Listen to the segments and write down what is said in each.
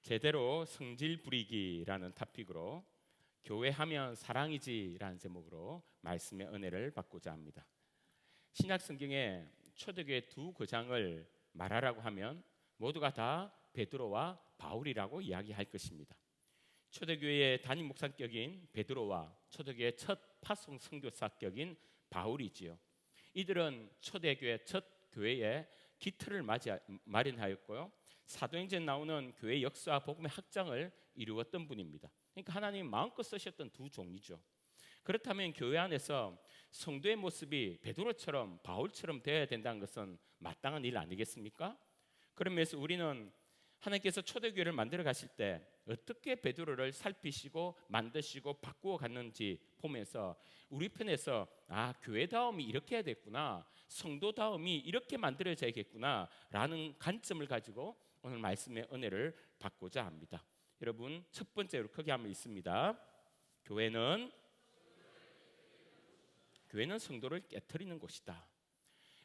제대로 성질 부리기라는 토픽으로 교회하면 사랑이지라는 제목으로 말씀의 은혜를 받고자 합니다. 신약 성경에 초대교회 두 거장을 말하라고 하면 모두가 다 베드로와 바울이라고 이야기할 것입니다. 초대교회의 담임 목사격인 베드로와 초대교회 첫 파송 선교사격인 바울이지요. 이들은 초대교회 첫 교회의 기틀을 마련하였고요. 사도행전에 나오는 교회 역사와 복음의 확장을 이루었던 분입니다. 그러니까 하나님 마음껏 쓰셨던 두 종이죠. 그렇다면 교회 안에서 성도의 모습이 베드로처럼 바울처럼 되어야 된다는 것은 마땅한 일 아니겠습니까? 그러면서 우리는 하나님께서 초대교회를 만들어 가실 때 어떻게 베드로를 살피시고 만드시고 바꾸어 갔는지 보면서 우리 편에서 교회다움이 이렇게 해야 되겠구나, 성도다움이 이렇게 만들어져야겠구나 라는 관점을 가지고 오늘 말씀의 은혜를 받고자 합니다. 여러분, 첫 번째로 크게 한번 있습니다. 교회는 성도를 깨트리는 곳이다.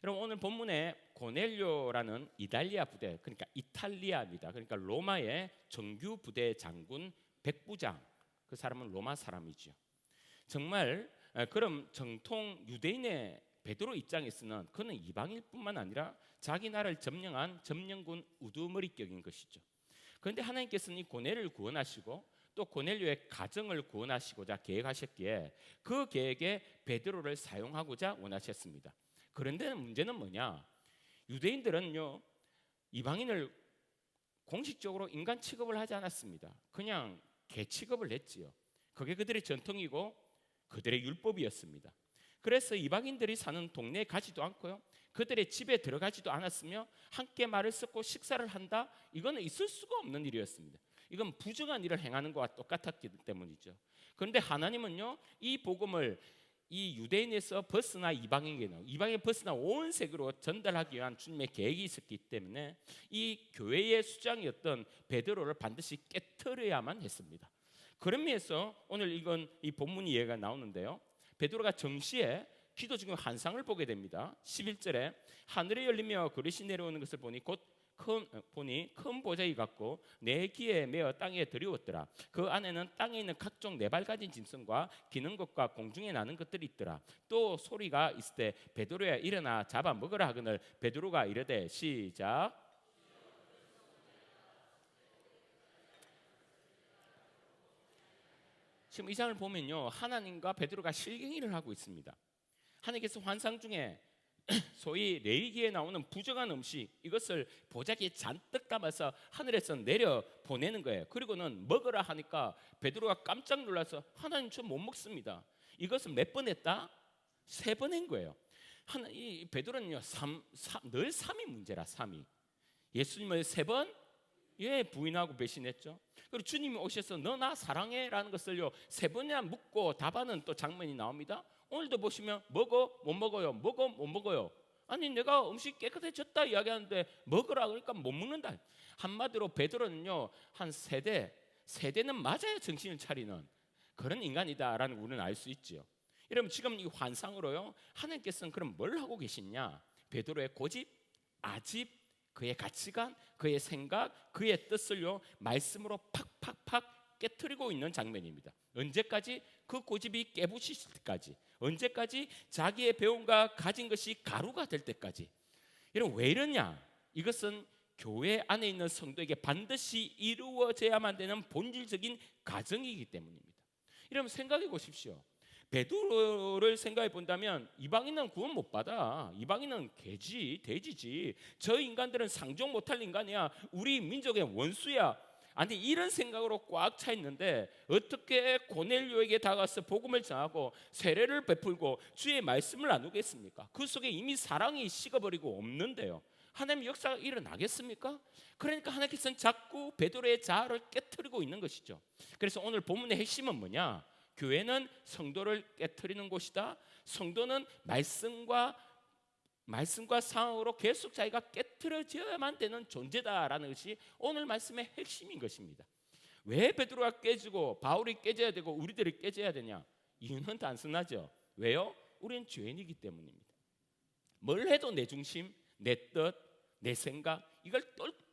여러분, 오늘 본문에 고넬료라는 이탈리아 부대, 그러니까 이탈리아입니다. 그러니까 로마의 정규 부대 장군 백부장, 그 사람은 로마 사람이죠. 정말 그럼 정통 유대인의 베드로 입장에서는 그는 이방인뿐만 아니라 자기 나라를 점령한 점령군 우두머리격인 것이죠. 그런데 하나님께서는 이 고넬료를 구원하시고 또 고넬료의 가정을 구원하시고자 계획하셨기에 그 계획에 베드로를 사용하고자 원하셨습니다. 그런데 문제는 뭐냐? 유대인들은요, 이방인을 공식적으로 인간 취급을 하지 않았습니다. 그냥 개 취급을 했지요. 그게 그들의 전통이고 그들의 율법이었습니다. 그래서 이방인들이 사는 동네에 가지도 않고요, 그들의 집에 들어가지도 않았으며 함께 말을 섞고 식사를 한다, 이거는 있을 수가 없는 일이었습니다. 이건 부정한 일을 행하는 것과 똑같았기 때문이죠. 그런데 하나님은요, 이 복음을 이 유대인에서 벗어나 이방인에 벗어나 온 세계로 전달하기 위한 주님의 계획이 있었기 때문에 이 교회의 수장이었던 베드로를 반드시 깨트려야만 했습니다. 그러면서 오늘 이 본문 이해가 나오는데요, 베드로가 정시에 기도 중에 환상을 보게 됩니다. 11절에 하늘이 열리며 그릇이 내려오는 것을 보니 큰 보자기 같고 내 귀에 메어 땅에 들이웠더라. 그 안에는 땅에 있는 각종 네 발 가진 짐승과 기는 것과 공중에 나는 것들이 있더라. 또 소리가 있을 때 베드로야 일어나 잡아 먹으라 하거늘 베드로가 이르되 시작. 지금 이 장을 보면요, 하나님과 베드로가 실갱이를 하고 있습니다. 하나님께서 환상 중에 소위 레위기에 나오는 부정한 음식, 이것을 보자기에 잔뜩 담아서 하늘에서 내려 보내는 거예요. 그리고는 먹으라 하니까 베드로가 깜짝 놀라서 하나님 저 못 먹습니다. 이것을 몇 번 했다? 3번 한 거예요. 이 베드로는요, 늘 3이 문제라. 3이 예수님을 3번 부인하고 배신했죠. 그리고 주님이 오셔서 너 나 사랑해라는 것을요 3번이나 묻고 답하는 또 장면이 나옵니다. 오늘도 보시면 먹어 못 먹어요, 먹어 못 먹어요. 아니 내가 음식 깨끗해졌다 이야기하는데 먹으라 그러니까 못 먹는다. 한마디로 베드로는요 한 세대는 맞아야 정신을 차리는 그런 인간이다라는 우리는 알 수 있죠. 여러분, 지금 이 환상으로요 하나님께서는 그럼 뭘 하고 계시냐? 베드로의 고집, 아집, 그의 가치관, 그의 생각, 그의 뜻을요 말씀으로 팍팍팍 깨트리고 있는 장면입니다. 언제까지? 그 고집이 깨부시실 때까지. 언제까지? 자기의 배움과 가진 것이 가루가 될 때까지. 여러분, 왜 이러냐? 이것은 교회 안에 있는 성도에게 반드시 이루어져야만 되는 본질적인 가정이기 때문입니다. 여러분, 생각해 보십시오. 베드로를 생각해 본다면 이방인은 구원 못 받아. 이방인은 개지, 돼지지. 저 인간들은 상종 못할 인간이야. 우리 민족의 원수야. 아니, 이런 생각으로 꽉 차 있는데 어떻게 고넬료에게 다가가서 복음을 전하고 세례를 베풀고 주의 말씀을 나누겠습니까? 그 속에 이미 사랑이 식어버리고 없는데요, 하나님 역사가 일어나겠습니까? 그러니까 하나님께서는 자꾸 베드로의 자아를 깨트리고 있는 것이죠. 그래서 오늘 본문의 핵심은 뭐냐? 교회는 성도를 깨트리는 곳이다. 성도는 말씀과 상황으로 계속 자기가 깨트려져야만 되는 존재다라는 것이 오늘 말씀의 핵심인 것입니다. 왜 베드로가 깨지고 바울이 깨져야 되고 우리들이 깨져야 되냐? 이유는 단순하죠. 왜요? 우리는 죄인이기 때문입니다. 뭘 해도 내 중심, 내 뜻, 내 생각, 이걸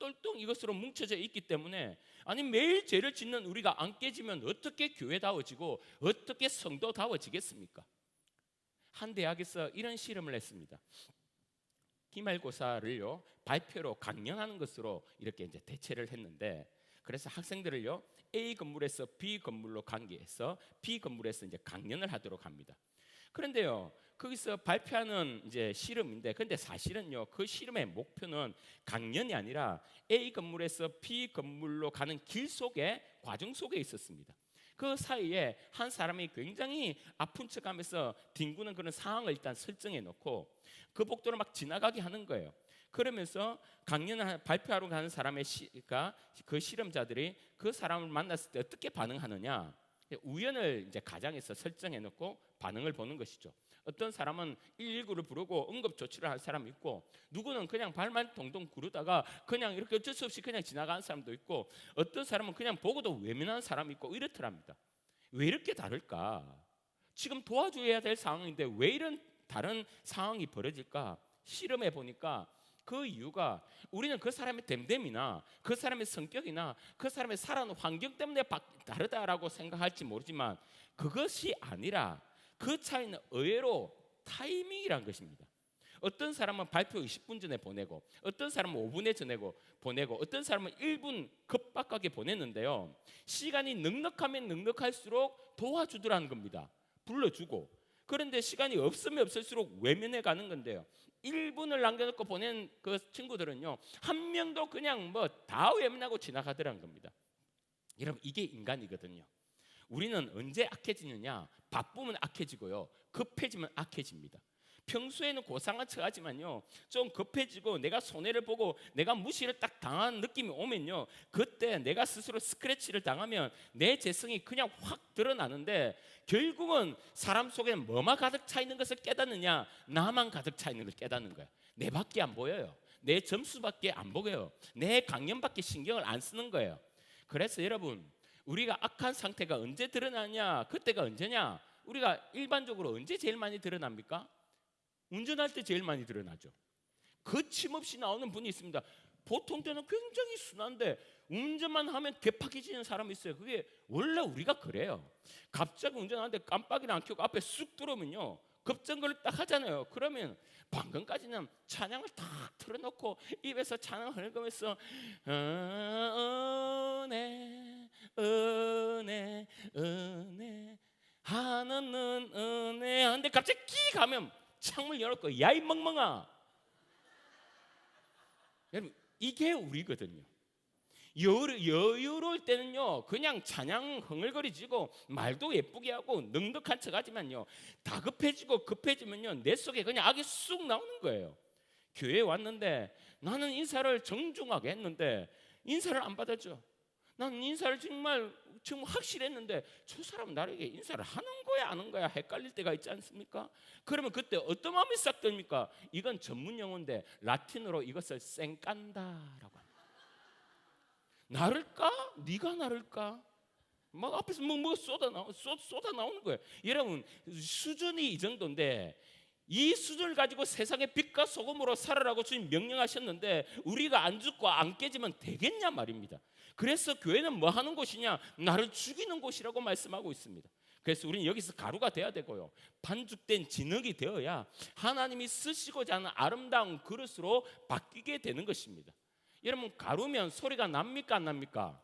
똘똘똘 이것으로 뭉쳐져 있기 때문에 아니 매일 죄를 짓는 우리가 안 깨지면 어떻게 교회다워지고 어떻게 성도다워지겠습니까? 한 대학에서 이런 실험을 했습니다. 기말고사를요 발표로 강연하는 것으로 이렇게 이제 대체를 했는데, 그래서 학생들을요 A 건물에서 B 건물로 관계해서 B 건물에서 이제 강연을 하도록 합니다. 그런데요 거기서 발표하는 이제 실험인데, 근데 사실은요 그 실험의 목표는 강연이 아니라 A 건물에서 B 건물로 가는 길 속에 과정 속에 있었습니다. 그 사이에 한 사람이 굉장히 아픈 척하면서 뒹구는 그런 상황을 일단 설정해 놓고 그 복도를 막 지나가게 하는 거예요. 그러면서 강연을 발표하러 가는 사람의 그 실험자들이 그 사람을 만났을 때 어떻게 반응하느냐, 우연을 이제 가장해서 설정해 놓고 반응을 보는 것이죠. 어떤 사람은 119를 부르고 응급 조치를 할 사람이 있고, 누구는 그냥 발만 동동 구르다가 그냥 이렇게 어쩔 수 없이 그냥 지나가는 사람도 있고, 어떤 사람은 그냥 보고도 외면하는 사람이 있고 이렇더랍니다. 왜 이렇게 다를까? 지금 도와줘야 될 상황인데 왜 이런 다른 상황이 벌어질까? 실험해 보니까 그 이유가 우리는 그 사람의 됨됨이나 그 사람의 성격이나 그 사람의 살아가는 환경 때문에 다르다라고 생각할지 모르지만, 그것이 아니라 그 차이는 의외로 타이밍이란 것입니다. 어떤 사람은 발표 20분 전에 보내고, 어떤 사람은 5분에 전에 보내고, 어떤 사람은 1분 급박하게 보냈는데요, 시간이 넉넉하면 넉넉할수록 도와주더라는 겁니다. 불러주고. 그런데 시간이 없으면 없을수록 외면해 가는 건데요, 1분을 남겨놓고 보낸 그 친구들은요 한 명도 그냥 뭐 다 외면하고 지나가더라는 겁니다. 여러분 이게 인간이거든요. 우리는 언제 악해지느냐? 바쁘면 악해지고요, 급해지면 악해집니다. 평소에는 고상한 척 하지만요 좀 급해지고 내가 손해를 보고 내가 무시를 딱 당한 느낌이 오면요, 그때 내가 스스로 스크래치를 당하면 내 재성이 그냥 확 드러나는데, 결국은 사람 속에 뭐만 가득 차 있는 것을 깨닫느냐? 나만 가득 차 있는 걸 깨닫는 거야. 내밖에 안 보여요. 내 점수밖에 안 보여요. 내 강연밖에 신경을 안 쓰는 거예요. 그래서 여러분, 우리가 악한 상태가 언제 드러나냐? 그때가 언제냐? 우리가 일반적으로 언제 제일 많이 드러납니까? 운전할 때 제일 많이 드러나죠. 거침없이 나오는 분이 있습니다. 보통 때는 굉장히 순한데 운전만 하면 괴팍해지는 사람이 있어요. 그게 원래 우리가 그래요. 갑자기 운전하는데 깜빡이를 안 켜고 앞에 쑥 들어오면요, 급정거를 딱 하잖아요. 그러면 방금까지는 찬양을 탁 틀어놓고 입에서 찬양을 흘리면서 은혜 은혜 은혜 하나는 은혜 하는데 갑자기 끼 가면 창문 열었고, 야 이 멍멍아. 여러분 이게 우리거든요. 여유로울 때는요 그냥 찬양 흥얼거리지고 말도 예쁘게 하고 넉넉한 척 하지만요, 다급해지고 급해지면요 내 속에 그냥 악이 쑥 나오는 거예요. 교회에 왔는데 나는 인사를 정중하게 했는데 인사를 안 받아줘. 나는 인사를 정말 확실했는데 저 사람은 나에게 인사를 하는 거야 안 하는 거야 헷갈릴 때가 있지 않습니까? 그러면 그때 어떤 마음이 싹 듭니까? 이건 전문 용어인데 라틴어로 이것을 쌩깐다라고 합니다. 나를까? 네가 나를까? 막 앞에서 뭐 쏟아 나오는 거예요. 여러분 수준이 이 정도인데, 이 수준을 가지고 세상의 빛과 소금으로 살아라고 주님 명령하셨는데 우리가 안 죽고 안 깨지면 되겠냐 말입니다. 그래서 교회는 뭐 하는 곳이냐? 나를 죽이는 곳이라고 말씀하고 있습니다. 그래서 우리는 여기서 가루가 돼야 되고요, 반죽된 진흙이 되어야 하나님이 쓰시고자 하는 아름다운 그릇으로 바뀌게 되는 것입니다. 여러분 가루면 소리가 납니까 안 납니까?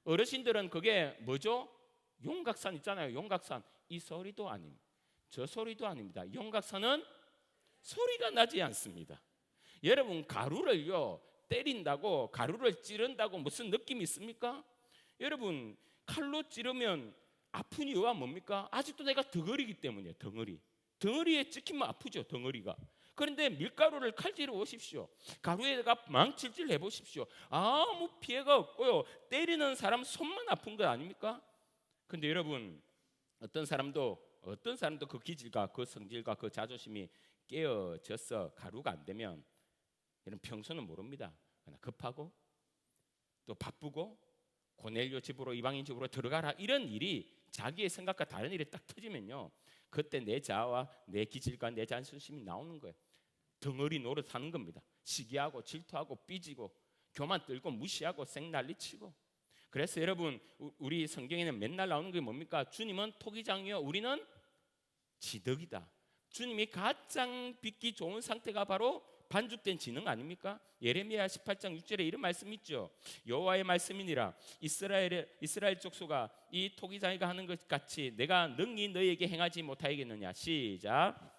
어르신들은 그게 뭐죠? 용각산 있잖아요. 용각산. 이 소리도 아닙니다. 저 소리도 아닙니다. 용각산은 소리가 나지 않습니다. 여러분 가루를요 때린다고, 가루를 찌른다고 무슨 느낌이 있습니까? 여러분 칼로 찌르면 아픈 이유가 뭡니까? 아직도 내가 덩어리이기 때문이에요. 덩어리에 찍히면 아프죠. 덩어리가. 그런데 밀가루를 칼질해 보십시오. 가루에다가 망칠질 해보십시오. 아무 피해가 없고요, 때리는 사람 손만 아픈 거 아닙니까? 근데 여러분 어떤 사람도 그 기질과 그 성질과 그 자존심이 깨어져서 가루가 안 되면, 여러분 평소는 모릅니다. 그냥 급하고 또 바쁘고 고넬료 집으로 이방인 집으로 들어가라 이런 일이 자기의 생각과 다른 일이 딱 터지면요, 그때 내 자아와 내 기질과 내 자존심이 나오는 거예요. 덩어리 노릇하는 겁니다. 시기하고 질투하고 삐지고 교만 떨고 무시하고 생난리치고. 그래서 여러분, 우리 성경에는 맨날 나오는 게 뭡니까? 주님은 토기장이요, 우리는 지덕이다. 주님이 가장 빚기 좋은 상태가 바로 반죽된 진흙 아닙니까? 예레미야 18장 6절에 이런 말씀 있죠. 여호와의 말씀이니라, 이스라엘 족속아, 이 토기장이가 하는 것 같이 내가 능히 너희에게 행하지 못하겠느냐. 시작.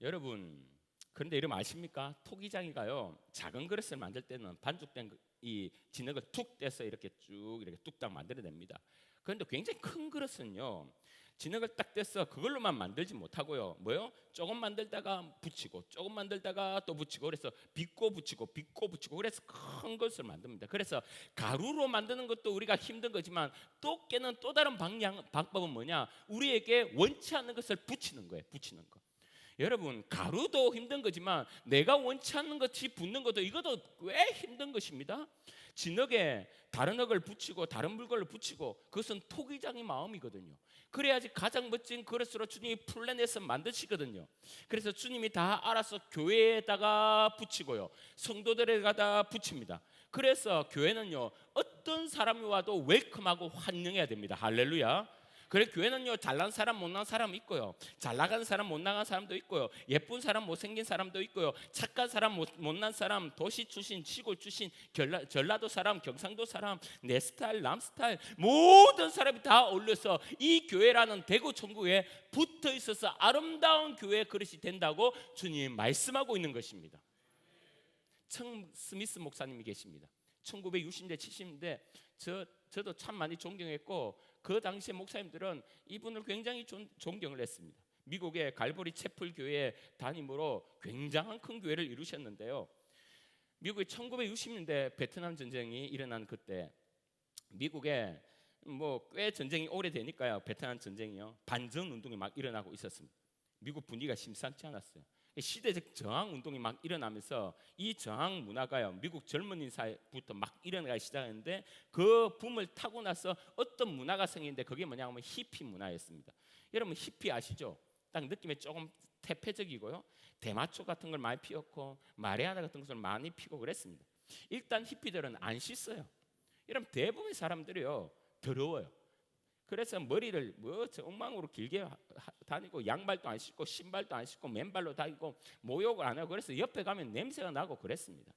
여러분, 그런데 이러면 아십니까? 토기장이가요, 작은 그릇을 만들 때는 반죽된 이 진흙을 툭 떼서 이렇게 쭉 이렇게 뚝딱 만들어냅니다. 그런데 굉장히 큰 그릇은요, 진흙을 딱 떼서 그걸로만 만들지 못하고요, 뭐요? 조금 만들다가 붙이고, 조금 만들다가 또 붙이고, 그래서 빚고 붙이고, 빚고 붙이고, 그래서 큰 것을 만듭니다. 그래서 가루로 만드는 것도 우리가 힘든 거지만 또 깨는 또 다른 방법은 뭐냐? 우리에게 원치 않는 것을 붙이는 거예요. 붙이는 거. 여러분, 가루도 힘든 거지만 내가 원치 않는 것이 붙는 것도, 이것도 꽤 힘든 것입니다. 진흙에 다른 흙을 붙이고 다른 물건을 붙이고, 그것은 토기장의 마음이거든요. 그래야지 가장 멋진 그릇으로 주님이 플랜해서 만드시거든요. 그래서 주님이 다 알아서 교회에다가 붙이고요, 성도들에다가 붙입니다. 그래서 교회는요, 어떤 사람이 와도 웰컴하고 환영해야 됩니다. 할렐루야. 그래, 교회는요, 잘난 사람 못난 사람 있고요, 잘 나가는 사람 못 나가는 사람도 있고요, 예쁜 사람 못생긴 사람도 있고요, 착한 사람 못난 사람, 도시 출신 시골 출신, 전라도 사람 경상도 사람, 내 스타일 남 스타일, 모든 사람이 다 어울려서 이 교회라는 대구 천국에 붙어 있어서 아름다운 교회 그릇이 된다고 주님이 말씀하고 있는 것입니다. 스미스 목사님이 계십니다. 1960년대 70년대 저도 참 많이 존경했고, 그 당시에 목사님들은 이분을 굉장히 존경을 했습니다. 미국의 갈보리 채플 교회 담임으로 굉장한 큰 교회를 이루셨는데요, 미국의 1960년대 베트남 전쟁이 일어난 그때 미국에 꽤 전쟁이 오래되니까요, 베트남 전쟁이요, 반전 운동이 막 일어나고 있었습니다. 미국 분위기가 심상치 않았어요. 시대적 저항 운동이 막 일어나면서 이 저항 문화가요, 미국 젊은이 사이부터 막 일어나기 시작했는데, 그 붐을 타고 나서 어떤 문화가 생기는데, 그게 뭐냐면 히피 문화였습니다. 여러분, 히피 아시죠? 딱 느낌이 조금 태폐적이고요, 대마초 같은 걸 많이 피웠고 마리아나 같은 것을 많이 피고 그랬습니다. 일단 히피들은 안 씻어요. 여러분, 대부분의 사람들이요, 더러워요. 그래서 머리를 엉망으로 길게 다니고, 양발도 안 신고 신발도 안 신고 맨발로 다니고 모욕을 안 하고, 그래서 옆에 가면 냄새가 나고 그랬습니다.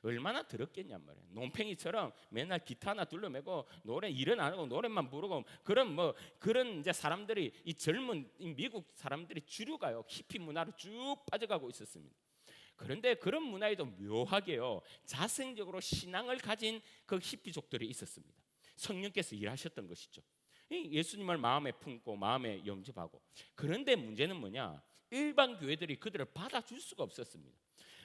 얼마나 더럽겠냔 말이에요. 논팽이처럼 맨날 기타 하나 둘러매고 노래 일은 안 하고 노래만 부르고, 그런 이제 사람들이, 이 젊은 미국 사람들이 주류가요, 히피 문화로 쭉 빠져가고 있었습니다. 그런데 그런 문화에도 묘하게요, 자생적으로 신앙을 가진 그 히피족들이 있었습니다. 성령께서 일하셨던 것이죠. 예수님을 마음에 품고 마음에 영접하고. 그런데 문제는 뭐냐? 일반 교회들이 그들을 받아줄 수가 없었습니다.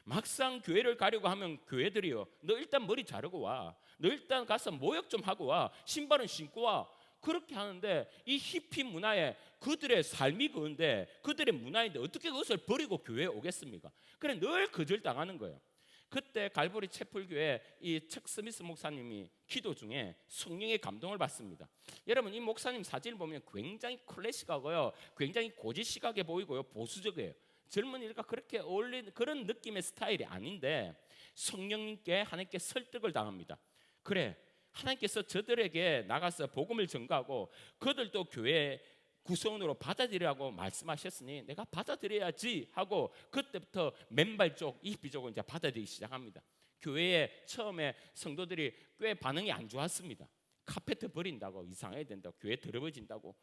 막상 교회를 가려고 하면 교회들이요, 너 일단 머리 자르고 와, 너 일단 가서 모욕 좀 하고 와, 신발은 신고 와, 그렇게 하는데, 이 히피 문화에 그들의 삶이 그런데, 그들의 문화인데 어떻게 그것을 버리고 교회에 오겠습니까? 그래, 늘 거절당하는 거예요. 그때 갈보리 채플교회 이 척 스미스 목사님이 기도 중에 성령의 감동을 받습니다. 여러분, 이 목사님 사진을 보면 굉장히 클래식하고요, 굉장히 고지식하게 보이고요, 보수적이에요. 젊은이들과 그렇게 어울리는 그런 느낌의 스타일이 아닌데, 성령님께 하나님께 설득을 당합니다. 그래, 하나님께서 저들에게 나가서 복음을 전가하고 그들도 교회 구성원으로 받아들이라고 말씀하셨으니 내가 받아들여야지 하고, 그때부터 맨발족 히피족을 이제 받아들이기 시작합니다. 교회에 처음에 성도들이 꽤 반응이 안 좋았습니다. 카페트 버린다고, 이상해야 된다고, 교회 더러워진다고.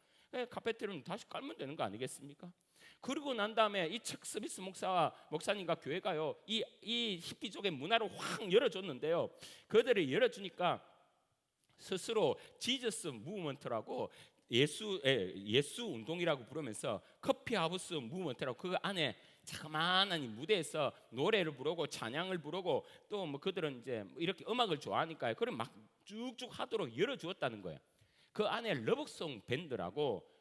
카페트는 다시 깔면 되는 거 아니겠습니까? 그러고 난 다음에 이 척 스미스 목사님과 교회가요, 이 히피족의 문화를 확 열어줬는데요, 그들을 열어주니까 스스로 지저스 무브먼트라고 예수 운동이라고 부르면서 커피하우스 무브먼트라고, 그 안에 자그마한 이 무대에서 노래를 부르고 찬양을 부르고, 또 그들은 이제 이렇게 음악을 좋아하니까요, 그럼 막 쭉쭉 하도록 열어주었다는 거예요. 그 안에 러브송 밴드라고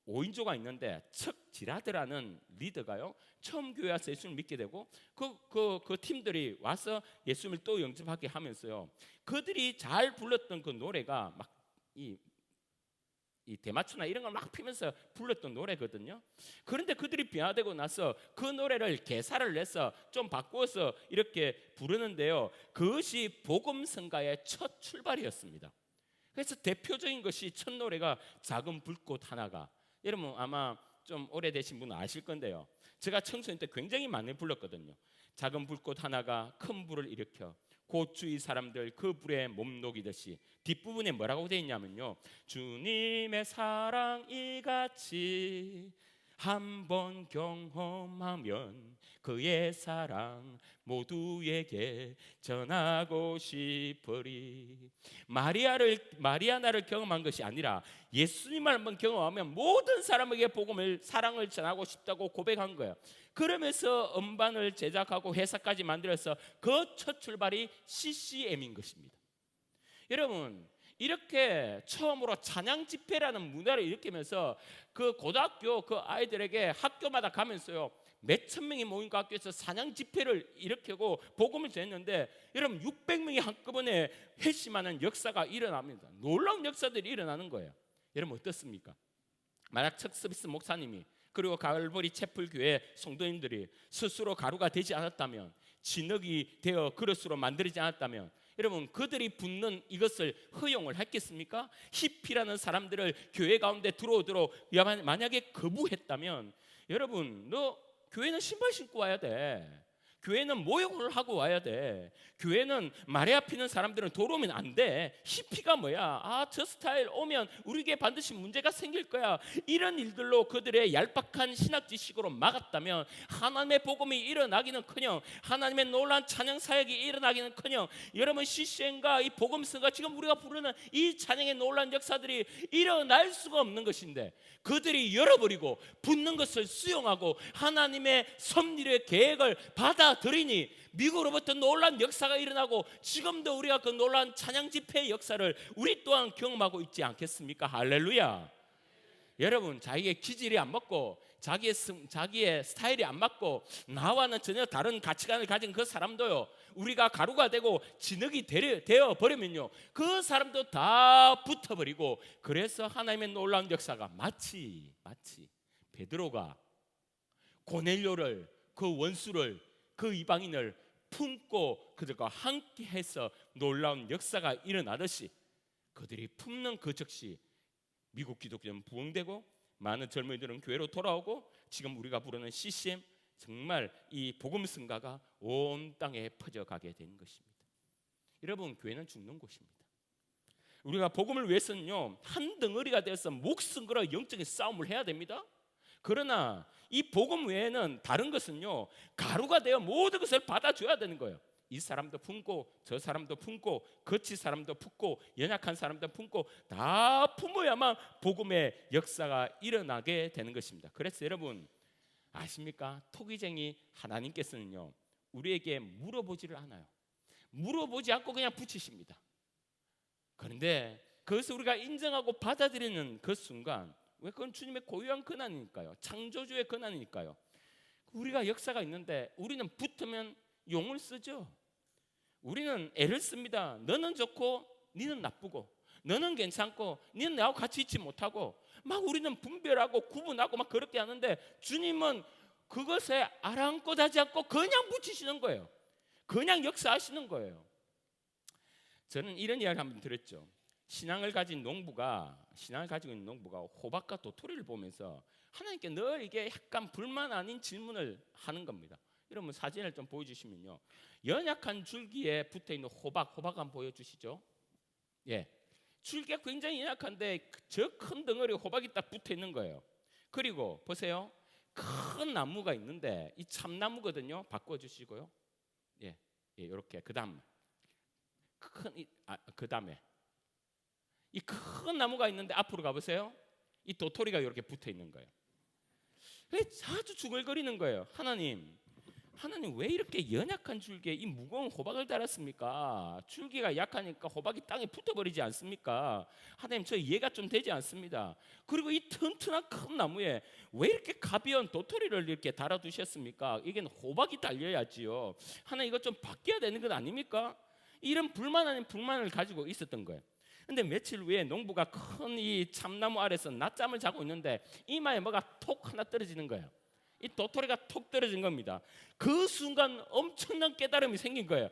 5인조가 있는데, 척 지라드라는 리더가요, 처음 교회 와서 예수를 믿게 되고, 그 팀들이 와서 예수를 또 영접하게 하면서요, 그들이 잘 불렀던 그 노래가 막 이 이 대마초나 이런 걸 막 피면서 불렀던 노래거든요. 그런데 그들이 변화되고 나서 그 노래를 개사를 내서 좀 바꾸어서 이렇게 부르는데요. 그것이 복음성가의 첫 출발이었습니다. 그래서 대표적인 것이 첫 노래가 작은 불꽃 하나가. 여러분 아마 좀 오래되신 분은 아실 건데요. 제가 청소년 때 굉장히 많이 불렀거든요. 작은 불꽃 하나가 큰 불을 일으켜 곧 주위 사람들 그 불에 몸 녹이듯이. 뒷부분에 뭐라고 되어 있냐면요, 주님의 사랑 이같이 한번 경험하면 그의 사랑 모두에게 전하고 싶으리. 마리아나를 경험한 것이 아니라 예수님을 한번 경험하면 모든 사람에게 복음을 사랑을 전하고 싶다고 고백한 거예요. 그러면서 음반을 제작하고 회사까지 만들어서 그 첫 출발이 CCM인 것입니다. 여러분 이렇게 처음으로 찬양 집회라는 문화를 일으키면서 그 고등학교 그 아이들에게 학교마다 가면서요 몇천 명이 모인 그 학교에서 찬양 집회를 일으키고 복음을 전했는데 여러분 600명이 한꺼번에 회심하는 역사가 일어납니다. 놀라운 역사들이 일어나는 거예요. 여러분 어떻습니까? 만약 첫 서비스 목사님이 그리고 갈보리 채플 교회 성도님들이 스스로 가루가 되지 않았다면, 진흙이 되어 그릇으로 만들지 않았다면 여러분 그들이 붓는 이것을 허용을 했겠습니까? 히피라는 사람들을 교회 가운데 들어오도록 만약에 거부했다면 여러분 너 교회는 신발 신고 와야 돼. 교회는 모욕을 하고 와야 돼. 교회는 마레아 피는 사람들은 도로 오면 안 돼. 히피가 뭐야? 아, 저 스타일 오면 우리에게 반드시 문제가 생길 거야. 이런 일들로 그들의 얄팍한 신학 지식으로 막았다면 하나님의 복음이 일어나기는커녕 하나님의 놀라운 찬양 사역이 일어나기는커녕 여러분 CCN과 이 복음성과 지금 우리가 부르는 이 찬양의 놀라운 역사들이 일어날 수가 없는 것인데 그들이 열어버리고 붙는 것을 수용하고 하나님의 섭리의 계획을 받아들이니 미국으로부터 놀라운 역사가 일어나고 지금도 우리가 그 놀라운 찬양 집회의 역사를 우리 또한 경험하고 있지 않겠습니까? 할렐루야. 여러분 자기의 기질이 안 맞고 자기의 스타일이 안 맞고 나와는 전혀 다른 가치관을 가진 그 사람도요 우리가 가루가 되고 진흙이 되어 버리면요 그 사람도 다 붙어버리고 그래서 하나님의 놀라운 역사가 마치 베드로가 고넬료를 그 원수를 그 이방인을 품고 그들과 함께해서 놀라운 역사가 일어나듯이 그들이 품는 그 즉시 미국 기독교는 부흥되고 많은 젊은이들은 교회로 돌아오고 지금 우리가 부르는 CCM 정말 이 복음 승가가 온 땅에 퍼져가게 된 것입니다. 여러분 교회는 죽는 곳입니다. 우리가 복음을 위해서는요 한 덩어리가 되어서 목숨 걸어 영적인 싸움을 해야 됩니다. 그러나 이 복음 외에는 다른 것은요 가루가 되어 모든 것을 받아줘야 되는 거예요. 이 사람도 품고 저 사람도 품고 거친 사람도 품고 연약한 사람도 품고 다 품어야만 복음의 역사가 일어나게 되는 것입니다. 그래서 여러분 아십니까? 토기쟁이 하나님께서는요 우리에게 물어보지를 않아요. 물어보지 않고 그냥 붙이십니다. 그런데 그것을 우리가 인정하고 받아들이는 그 순간 왜 그건 주님의 고유한 권한이니까요. 창조주의 권한이니까요. 우리가 역사가 있는데 우리는 붙으면 용을 쓰죠. 우리는 애를 씁니다. 너는 좋고 너는 나쁘고 너는 괜찮고 너는 나하고 같이 있지 못하고 막 우리는 분별하고 구분하고 막 그렇게 하는데 주님은 그것에 아랑곳하지 않고 그냥 붙이시는 거예요. 그냥 역사하시는 거예요. 저는 이런 이야기를 한번 들었죠. 신앙을 가지고 있는 농부가 호박과 도토리를 보면서 하나님께 늘 이게 약간 불만 아닌 질문을 하는 겁니다. 여러분 사진을 좀 보여주시면요, 연약한 줄기에 붙어있는 호박 한번 보여주시죠. 예, 줄기가 굉장히 연약한데 저 큰 덩어리 호박이 딱 붙어있는 거예요. 그리고 보세요, 큰 나무가 있는데 이 참나무거든요. 바꿔주시고요. 예, 이렇게 그 다음에 이 큰 나무가 있는데 앞으로 가보세요. 이 도토리가 이렇게 붙어 있는 거예요. 아주 중얼거리는 거예요. 하나님 왜 이렇게 연약한 줄기에 이 무거운 호박을 달았습니까? 줄기가 약하니까 호박이 땅에 붙어버리지 않습니까? 하나님 저 이해가 좀 되지 않습니다. 그리고 이 튼튼한 큰 나무에 왜 이렇게 가벼운 도토리를 이렇게 달아두셨습니까? 이게 호박이 달려야지요. 하나님 이거 좀 바뀌어야 되는 것 아닙니까? 이런 불만 아닌 불만을 가지고 있었던 거예요. 근데 며칠 후에 농부가 큰 이 참나무 아래서 낮잠을 자고 있는데 이마에 뭐가 톡 하나 떨어지는 거예요. 이 도토리가 톡 떨어진 겁니다. 그 순간 엄청난 깨달음이 생긴 거예요.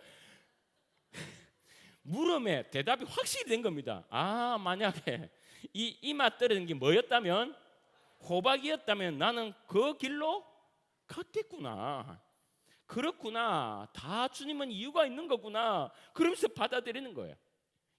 물음에 대답이 확실히 된 겁니다. 아, 만약에 이 이마 떨어진 게 뭐였다면, 호박이었다면 나는 그 길로 갔겠구나. 그렇구나. 다 주님은 이유가 있는 거구나. 그러면서 받아들이는 거예요.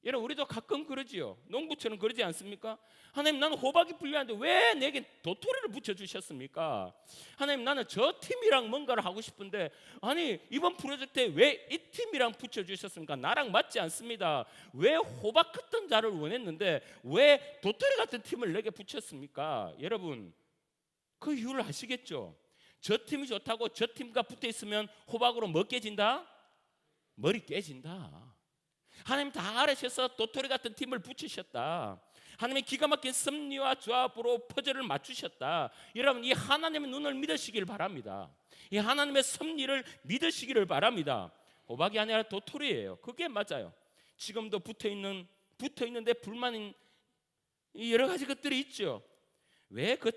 여러분, 우리도 가끔 그러지요. 농부처럼 그러지 않습니까? 하나님, 나는 호박이 불리한데 왜 내게 도토리를 붙여주셨습니까? 하나님, 나는 저 팀이랑 뭔가를 하고 싶은데 아니 이번 프로젝트에 왜 이 팀이랑 붙여주셨습니까? 나랑 맞지 않습니다. 왜 호박 같은 자를 원했는데 왜 도토리 같은 팀을 내게 붙였습니까? 여러분, 그 이유를 아시겠죠? 저 팀이 좋다고 저 팀과 붙어 있으면 호박으로 뭐 깨진다? 머리 깨진다. 하나님 다 알으셔서 도토리 같은 팀을 붙이셨다. 하나님의 기가 막힌 섭리와 조합으로 퍼즐을 맞추셨다. 여러분, 이 하나님의 눈을 믿으시길 바랍니다. 이 하나님의 섭리를 믿으시기를 바랍니다. 호박이 아니라 도토리예요. 그게 맞아요. 지금도 붙어 있는데 불만인 여러 가지 것들이 있죠. 왜 그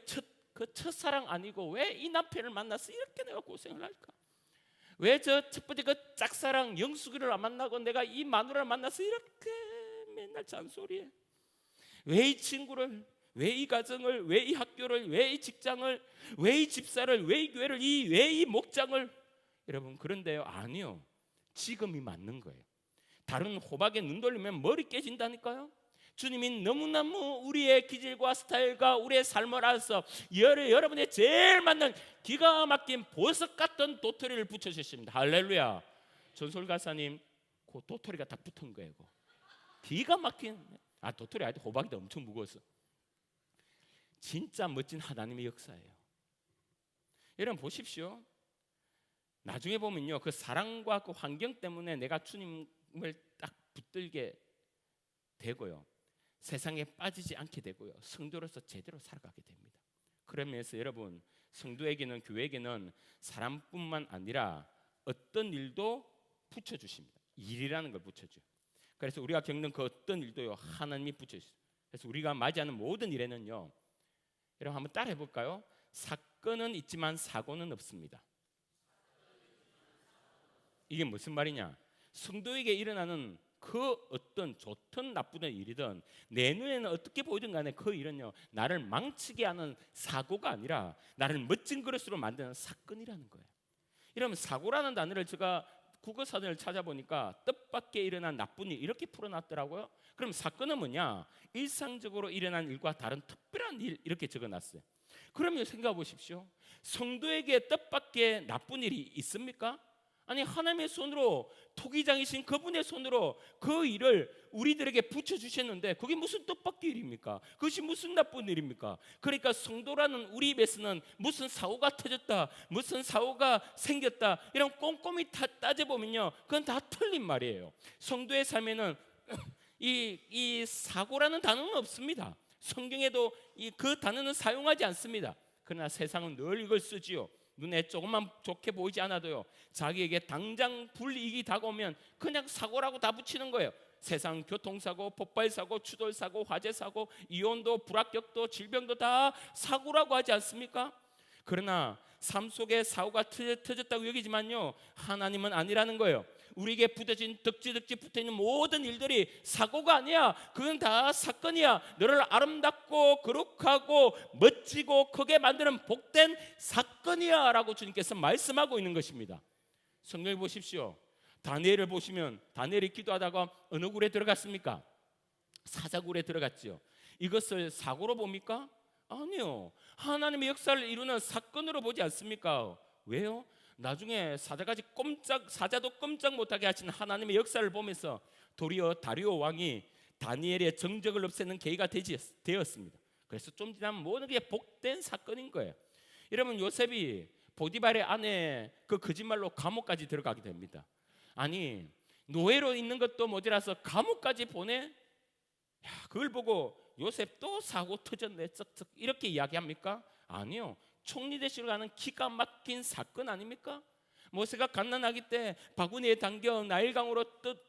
첫사랑 아니고 왜 이 남편을 만나서 이렇게 내가 고생을 할까? 왜 저 첫 번째 그 짝사랑 영숙이를 안 만나고 내가 이 마누라를 만나서 이렇게 맨날 잔소리해? 왜 이 친구를, 왜 이 가정을, 왜 이 학교를, 왜 이 직장을, 왜 이 집사를, 왜 이 교회를, 왜 이 목장을? 여러분, 그런데요, 아니요, 지금이 맞는 거예요. 다른 호박에 눈 돌리면 머리 깨진다니까요. 주님이 너무너무 우리의 기질과 스타일과 우리의 삶을 알아서 여러분의 제일 맞는 기가 막힌 보석 같은 도토리를 붙여주십니다. 할렐루야. 전솔가사님, 그 도토리가 다 붙은 거예요. 기가 막힌, 도토리 아니고 호박이 엄청 무거웠어. 진짜 멋진 하나님의 역사예요. 여러분 보십시오. 나중에 보면요, 그 사랑과 그 환경 때문에 내가 주님을 딱 붙들게 되고요, 세상에 빠지지 않게 되고요, 성도로서 제대로 살아가게 됩니다. 그러면서 여러분, 성도에게는, 교회에게는 사람뿐만 아니라 어떤 일도 붙여주십니다. 일이라는 걸 붙여줘요. 그래서 우리가 겪는 그 어떤 일도요, 하나님이 붙여주세요. 그래서 우리가 맞이하는 모든 일에는요, 여러분 한번 따라해 볼까요? 사건은 있지만 사고는 없습니다. 이게 무슨 말이냐? 성도에게 일어나는 그 어떤 좋든 나쁘든 일이든 내 눈에는 어떻게 보이든 간에 그 일은요, 나를 망치게 하는 사고가 아니라 나를 멋진 그릇으로 만드는 사건이라는 거예요. 이러면 사고라는 단어를 제가 국어사전을 찾아보니까 뜻밖의 일어난 나쁜 일 이렇게 풀어놨더라고요. 그럼 사건은 뭐냐? 일상적으로 일어난 일과 다른 특별한 일 이렇게 적어놨어요. 그러면 생각해 보십시오. 성도에게 뜻밖의 나쁜 일이 있습니까? 아니, 하나님의 손으로, 토기장이신 그분의 손으로 그 일을 우리들에게 붙여주셨는데 그게 무슨 뜻밖의 일입니까? 그것이 무슨 나쁜 일입니까? 그러니까 성도라는 우리 입에서는 무슨 사고가 터졌다, 무슨 사고가 생겼다 이런 꼼꼼히 따져보면요, 그건 다 틀린 말이에요. 성도의 삶에는 이 사고라는 단어는 없습니다. 성경에도 그 단어는 사용하지 않습니다. 그러나 세상은 늘 이걸 쓰지요. 눈에 조금만 좋게 보이지 않아도요, 자기에게 당장 불이익이 다가오면 그냥 사고라고 다 붙이는 거예요. 세상 교통사고, 폭발사고, 추돌사고, 화재사고, 이혼도, 불합격도, 질병도 다 사고라고 하지 않습니까? 그러나 삶 속에 사고가 터졌다고 여기지만요, 하나님은 아니라는 거예요. 우리에게 붙어진 덕지덕지 붙어있는 모든 일들이 사고가 아니야. 그건 다 사건이야. 너를 아름답고 거룩하고 멋지고 크게 만드는 복된 사건이야 라고 주님께서 말씀하고 있는 것입니다. 성경을 보십시오. 다니엘을 보시면 다니엘이 기도하다가 어느 굴에 들어갔습니까? 사자굴에 들어갔죠. 이것을 사고로 봅니까? 아니요, 하나님의 역사를 이루는 사건으로 보지 않습니까? 왜요? 나중에 사자도 꼼짝 못하게 하신 하나님의 역사를 보면서 도리어 다리오 왕이 다니엘의 정적을 없애는 계기가 되었습니다. 그래서 좀 지나면 모든 게 복된 사건인 거예요. 여러분, 요셉이 보디발의 아내 그 거짓말로 감옥까지 들어가게 됩니다. 아니, 노예로 있는 것도 모자라서 감옥까지 보내? 그걸 보고 요셉 또 사고 터졌네 쩍쩍 이렇게 이야기합니까? 아니요, 총리 되시러 가는 기가 막힌 사건 아닙니까? 모세가 갓난아기 때 바구니에 담겨 나일강으로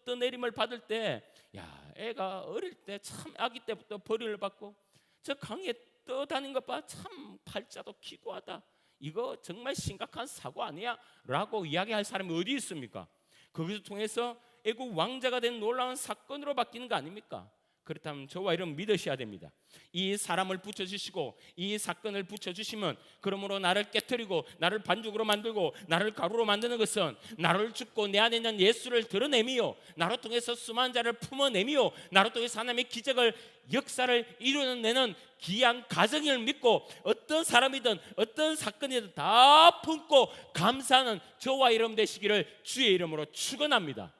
떠내림을 받을 때, 야, 애가 어릴 때 참 아기 때부터 벌을 받고 저 강에 떠다닌 것 봐, 참 팔자도 기구하다. 이거 정말 심각한 사고 아니야? 라고 이야기할 사람이 어디 있습니까? 거기서 통해서 애국 왕자가 된 놀라운 사건으로 바뀌는 거 아닙니까? 그렇다면 저와 여러분 믿으셔야 됩니다. 이 사람을 붙여주시고 이 사건을 붙여주시면, 그러므로 나를 깨뜨리고 나를 반죽으로 만들고 나를 가루로 만드는 것은 나를 죽고 내 안에 있는 예수를 드러내미요, 나로 통해서 수많은 자를 품어내미요, 나로 통해서 하나님의 기적을, 역사를 이루어내는 귀한 가정을 믿고 어떤 사람이든 어떤 사건이든 다 품고 감사하는 저와 여러분 되시기를 주의 이름으로 축원합니다.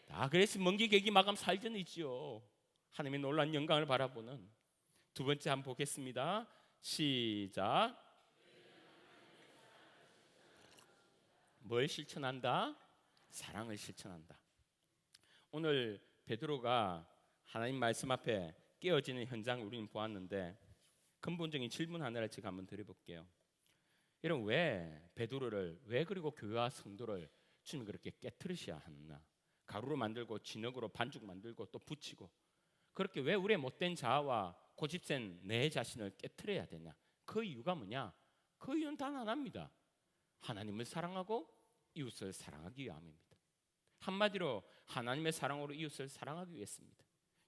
다 그래서 먼기 계기 마감 살전이지요. 하나님의 놀라운 영광을 바라보는 두 번째 한번 보겠습니다. 시작. 뭘 실천한다? 사랑을 실천한다. 오늘 베드로가 하나님 말씀 앞에 깨어지는 현장을 우리는 보았는데, 근본적인 질문 하나를 제가 한번 드려볼게요. 여러분, 왜 베드로를, 왜 그리고 교회와 성도를 주님이 그렇게 깨트리셔야 하나? 가루로 만들고 진흙으로 반죽 만들고 또 붙이고, 그렇게 왜 우리의 못된 자아와 고집센 내 자신을 깨트려야 되냐? 그 이유가 뭐냐? 그 이유는 단 하나입니다. 하나님을 사랑하고 이웃을 사랑하기 위함입니다. 한마디로 하나님의 사랑으로 이웃을 사랑하기 위해서입니다.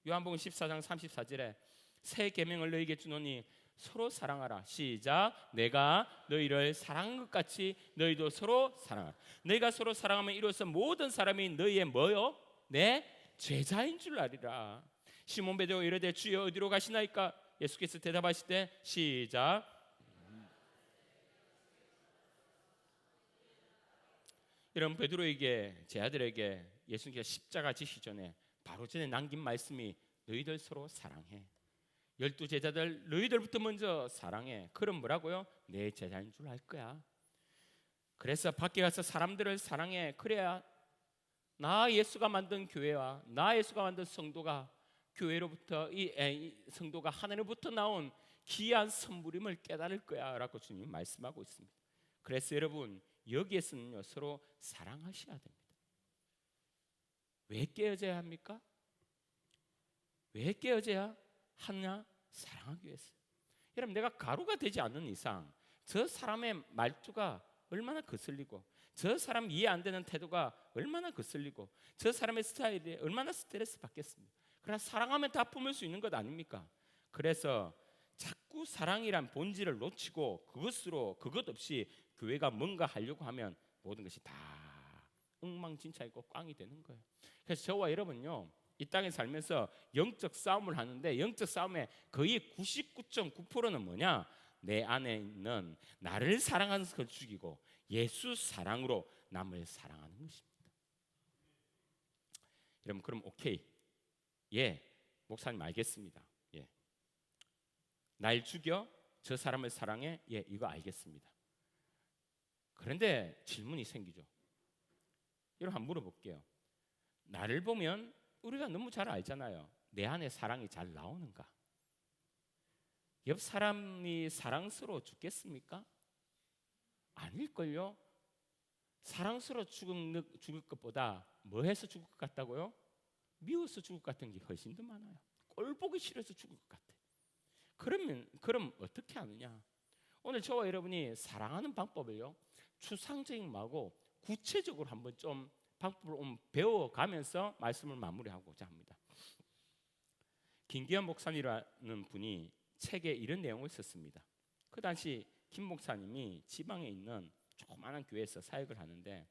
요한복음 14장 34절에 새 계명을 너희에게 주노니 서로 사랑하라. 시작. 내가 너희를 사랑한 것 같이 너희도 서로 사랑하라. 너희가 서로 사랑하면 이로써 모든 사람이 너희의 뭐요? 내 제자인 줄 아리라. 시몬 베드로가 이르되 주여 어디로 가시나이까? 예수께서 대답하실 때 시작. 이런 베드로에게, 제 아들에게 예수님께서 십자가 지시 전에 바로 전에 남긴 말씀이 너희들 서로 사랑해. 12제자들 너희들부터 먼저 사랑해. 그럼 뭐라고요? 내 제자인 줄 알 거야. 그래서 밖에 가서 사람들을 사랑해. 그래야 나 예수가 만든 교회와 나 예수가 만든 성도가, 교회로부터 이 성도가 하늘로부터 나온 귀한 선물임을 깨달을 거야 라고 주님이 말씀하고 있습니다. 그래서 여러분, 여기에서는요, 서로 사랑하셔야 됩니다. 왜 깨어져야 합니까? 왜 깨어져야 하냐? 사랑하기 위해서. 여러분, 내가 가루가 되지 않는 이상 저 사람의 말투가 얼마나 거슬리고, 저 사람 이해 안 되는 태도가 얼마나 거슬리고, 저 사람의 스타일이 얼마나 스트레스 받겠습니까? 그러나 사랑하면 다 품을 수 있는 것 아닙니까? 그래서 자꾸 사랑이란 본질을 놓치고 그것 없이 교회가 뭔가 하려고 하면 모든 것이 다 엉망진창이고 꽝이 되는 거예요. 그래서 저와 여러분요, 이 땅에 살면서 영적 싸움을 하는데, 영적 싸움의 거의 99.9%는 뭐냐? 내 안에 있는 나를 사랑하는 것을 죽이고 예수 사랑으로 남을 사랑하는 것입니다. 여러분, 그럼 오케이, 예, 목사님 알겠습니다. 예, 날 죽여 저 사람을 사랑해. 예, 이거 알겠습니다. 그런데 질문이 생기죠. 여러분, 한번 물어볼게요. 나를 보면 우리가 너무 잘 알잖아요. 내 안에 사랑이 잘 나오는가? 옆 사람이 사랑스러워 죽겠습니까? 아닐걸요. 사랑스러워 죽을 것보다 뭐 해서 죽을 것 같다고요? 미워서 죽을 것 같은 게 훨씬 더 많아요. 꼴 보기 싫어서 죽을 것 같아. 그럼 어떻게 하느냐? 오늘 저와 여러분이 사랑하는 방법을요, 추상적인 말고 구체적으로 한번 좀 방법을 배워가면서 말씀을 마무리하고자 합니다. 김기현 목사님이라는 분이 책에 이런 내용을 썼습니다. 그 당시 김 목사님이 지방에 있는 조그마한 교회에서 사역을 하는데,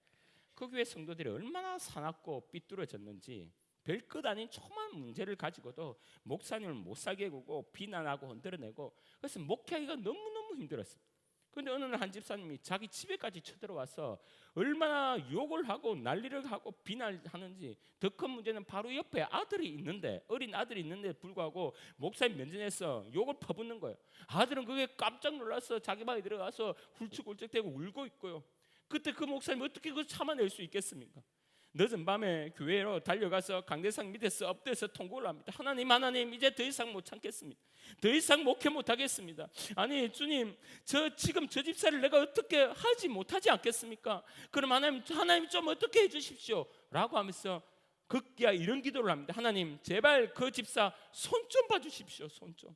그 교회 성도들이 얼마나 사납고 삐뚤어졌는지, 별것 아닌 조그만 문제를 가지고도 목사님을 못 살게 구고 비난하고 흔들어내고, 그래서 목회하기가 너무너무 힘들었습니다. 그런데 어느 날 한 집사님이 자기 집에까지 쳐들어와서 얼마나 욕을 하고 난리를 하고 비난하는지, 더 큰 문제는 바로 옆에 아들이 있는데, 어린 아들이 있는데 불구하고 목사님 면전에서 욕을 퍼붓는 거예요. 아들은 그게 깜짝 놀라서 자기 방에 들어가서 훌쩍훌쩍대고 울고 있고요. 그때 그 목사님 어떻게 그걸 참아낼 수 있겠습니까? 늦은 밤에 교회로 달려가서 강대상 밑에서 엎드려서 통곡을 합니다. 하나님, 이제 더 이상 못 참겠습니다. 더 이상 목회 못 하겠습니다. 아니 주님, 지금 저 집사를 내가 어떻게 못하지 않겠습니까? 그럼 하나님 좀 어떻게 해주십시오 라고 하면서 극기야 이런 기도를 합니다. 하나님, 제발 그 집사 손 좀 봐주십시오. 손 좀,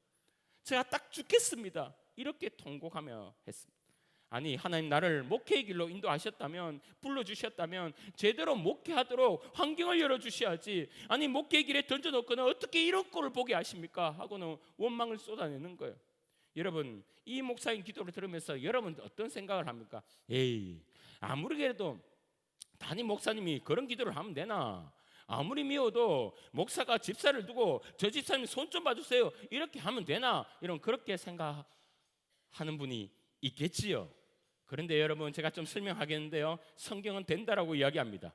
제가 딱 죽겠습니다. 이렇게 통곡하며 했습니다. 아니 하나님, 나를 목회의 길로 인도하셨다면, 불러주셨다면 제대로 목회하도록 환경을 열어주셔야지, 아니 목회의 길에 던져놓고는 어떻게 이런 꼴을 보게 하십니까 하고는 원망을 쏟아내는 거예요. 여러분, 이 목사님 기도를 들으면서 여러분 어떤 생각을 합니까? 에이, 아무리 그래도 담임 목사님이 그런 기도를 하면 되나? 아무리 미워도 목사가 집사를 두고 저 집사님 손 좀 봐주세요 이렇게 하면 되나? 그렇게 생각하는 분이 있겠지요. 그런데 여러분, 제가 좀 설명하겠는데요, 성경은 된다라고 이야기합니다.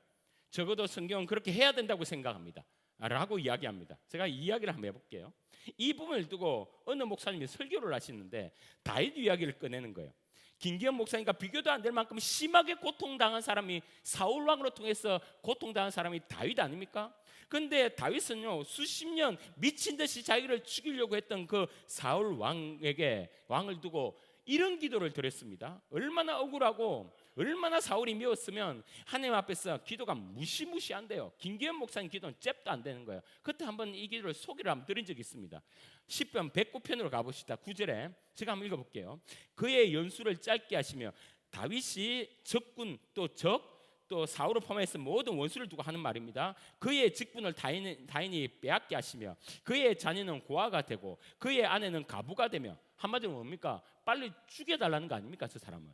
적어도 성경은 그렇게 해야 된다고 생각합니다 라고 이야기합니다. 제가 이야기를 한번 해볼게요. 이 부분을 두고 어느 목사님이 설교를 하시는데 다윗 이야기를 꺼내는 거예요. 김기현 목사님과 비교도 안 될 만큼 심하게 고통당한 사람이, 사울 왕으로 통해서 고통당한 사람이 다윗 아닙니까? 근데 다윗은요, 수십 년 미친 듯이 자기를 죽이려고 했던 그 사울 왕을 두고 이런 기도를 드렸습니다. 얼마나 억울하고 얼마나 사울이 미웠으면 하나님 앞에서 기도가 무시무시한데요. 김기현 목사님 기도는 잽도 안 되는 거예요. 그때 한번 이 기도를 소개를 한번 드린 적이 있습니다. 시편 109편으로 가봅시다. 9절에 제가 한번 읽어볼게요. 그의 연수를 짧게 하시며, 다윗이 적군 또 사울을 포함해서 모든 원수를 두고 하는 말입니다. 그의 직분을 다인이 빼앗게 하시며, 그의 자녀는 고아가 되고 그의 아내는 가부가 되며, 한마디로 뭡니까? 빨리 죽여달라는 거 아닙니까 저 사람을.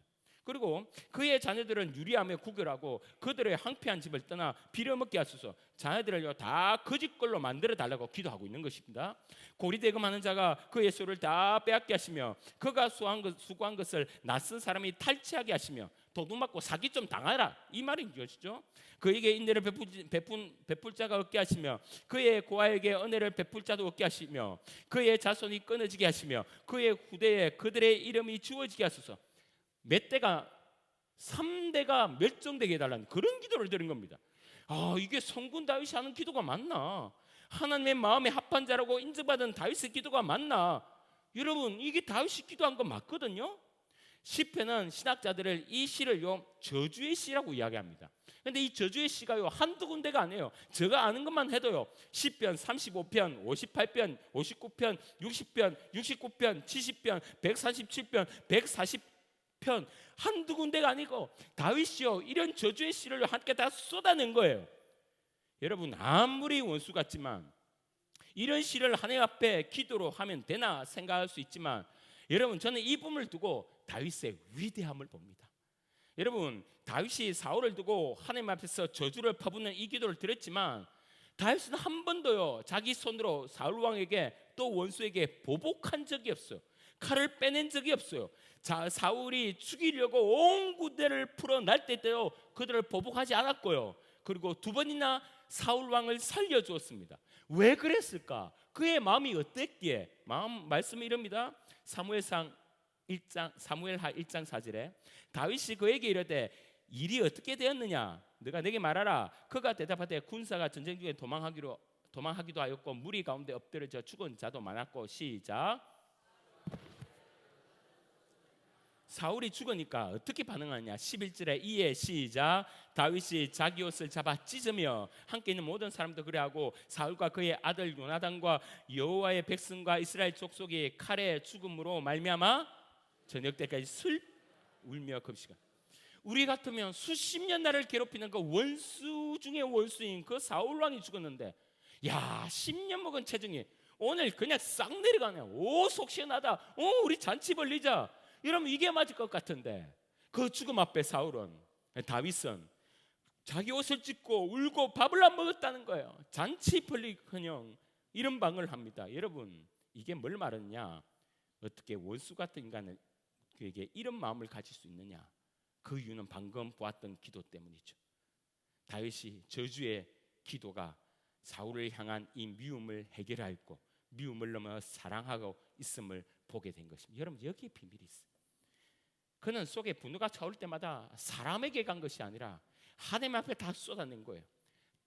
그리고 그의 자녀들은 유리하며 구결하고 그들의 황폐한 집을 떠나 빌어먹게 하소서. 자녀들을 다 거짓걸로 만들어 달라고 기도하고 있는 것입니다. 고리대금하는 자가 그의 소를 다 빼앗게 하시며, 그가 수고한 것을 낯선 사람이 탈취하게 하시며, 도둑맞고 사기 좀 당하라 이 말인 것이죠. 그에게 인내를 베풀 자가 없게 하시며, 그의 고아에게 은혜를 베풀 자도 없게 하시며, 그의 자손이 끊어지게 하시며, 그의 후대에 그들의 이름이 지워지게 하소서. 몇 대가 3대가 멸종되게 해달라는 그런 기도를 드린 겁니다. 이게 성군 다윗이 하는 기도가 맞나? 하나님의 마음에 합한 자라고 인정받은 다윗의 기도가 맞나? 여러분, 이게 다윗이 기도한 건 맞거든요. 시편은 신학자들을 이 시를요 저주의 시라고 이야기합니다. 근데 이 저주의 시가요 한두 군데가 아니에요. 제가 아는 것만 해도요, 시편 35편, 58편, 59편, 60편, 69편, 70편, 147편, 140편, 한두 군데가 아니고 다윗이요 이런 저주의 시를 함께 다 쏟아낸 거예요. 여러분, 아무리 원수 같지만 이런 시를 하나님 앞에 기도로 하면 되나 생각할 수 있지만, 여러분, 저는 이 부분을 두고 다윗의 위대함을 봅니다. 여러분, 다윗이 사울을 두고 하나님 앞에서 저주를 퍼붓는 이 기도를 드렸지만, 다윗은 한 번도요 자기 손으로 사울 왕에게 또 원수에게 보복한 적이 없어요. 칼을 빼낸 적이 없어요. 사울이 죽이려고 온 군대를 풀어 날뛸 때요 그들을 보복하지 않았고요. 그리고 두 번이나 사울 왕을 살려주었습니다. 왜 그랬을까? 그의 마음이 어땠기에? 말씀이 이럽니다. 사무엘하 1장 4절에 다윗이 그에게 이르되 일이 어떻게 되었느냐? 네가 내게 말하라. 그가 대답하되 군사가 전쟁 중에 도망하기도 하였고 무리 가운데 엎드려져 죽은 자도 많았고. 시작. 사울이 죽으니까 어떻게 반응하냐? 11절에 이에 시작. 다윗이 자기 옷을 잡아 찢으며 함께 있는 모든 사람도 그래하고 사울과 그의 아들 요나단과 여호와의 백성과 이스라엘 족속이 칼의 죽음으로 말미암아 저녁 때까지 울며 금식한. 우리 같으면 수십 년 나를 괴롭히는 그 원수 중에 원수인 그 사울 왕이 죽었는데, 야 10년 먹은 체중이 오늘 그냥 싹 내려가네. 오 속 시원하다. 우리 잔치 벌리자. 이러면 이게 맞을 것 같은데, 그 죽음 앞에 다윗은 자기 옷을 찢고 울고 밥을 안 먹었다는 거예요. 잔치 벌리커녕 이런 방을 합니다. 여러분, 이게 뭘 말하느냐? 어떻게 원수 같은 인간은 그에게 이런 마음을 가질 수 있느냐? 그 이유는 방금 보았던 기도 때문이죠. 다윗이 저주의 기도가 사울을 향한 이 미움을 해결하였고 미움을 넘어 사랑하고 있음을 보게 된 것입니다. 여러분, 여기에 비밀이 있어요. 그는 속에 분노가 차올 때마다 사람에게 간 것이 아니라 하나님 앞에 다 쏟아낸 거예요.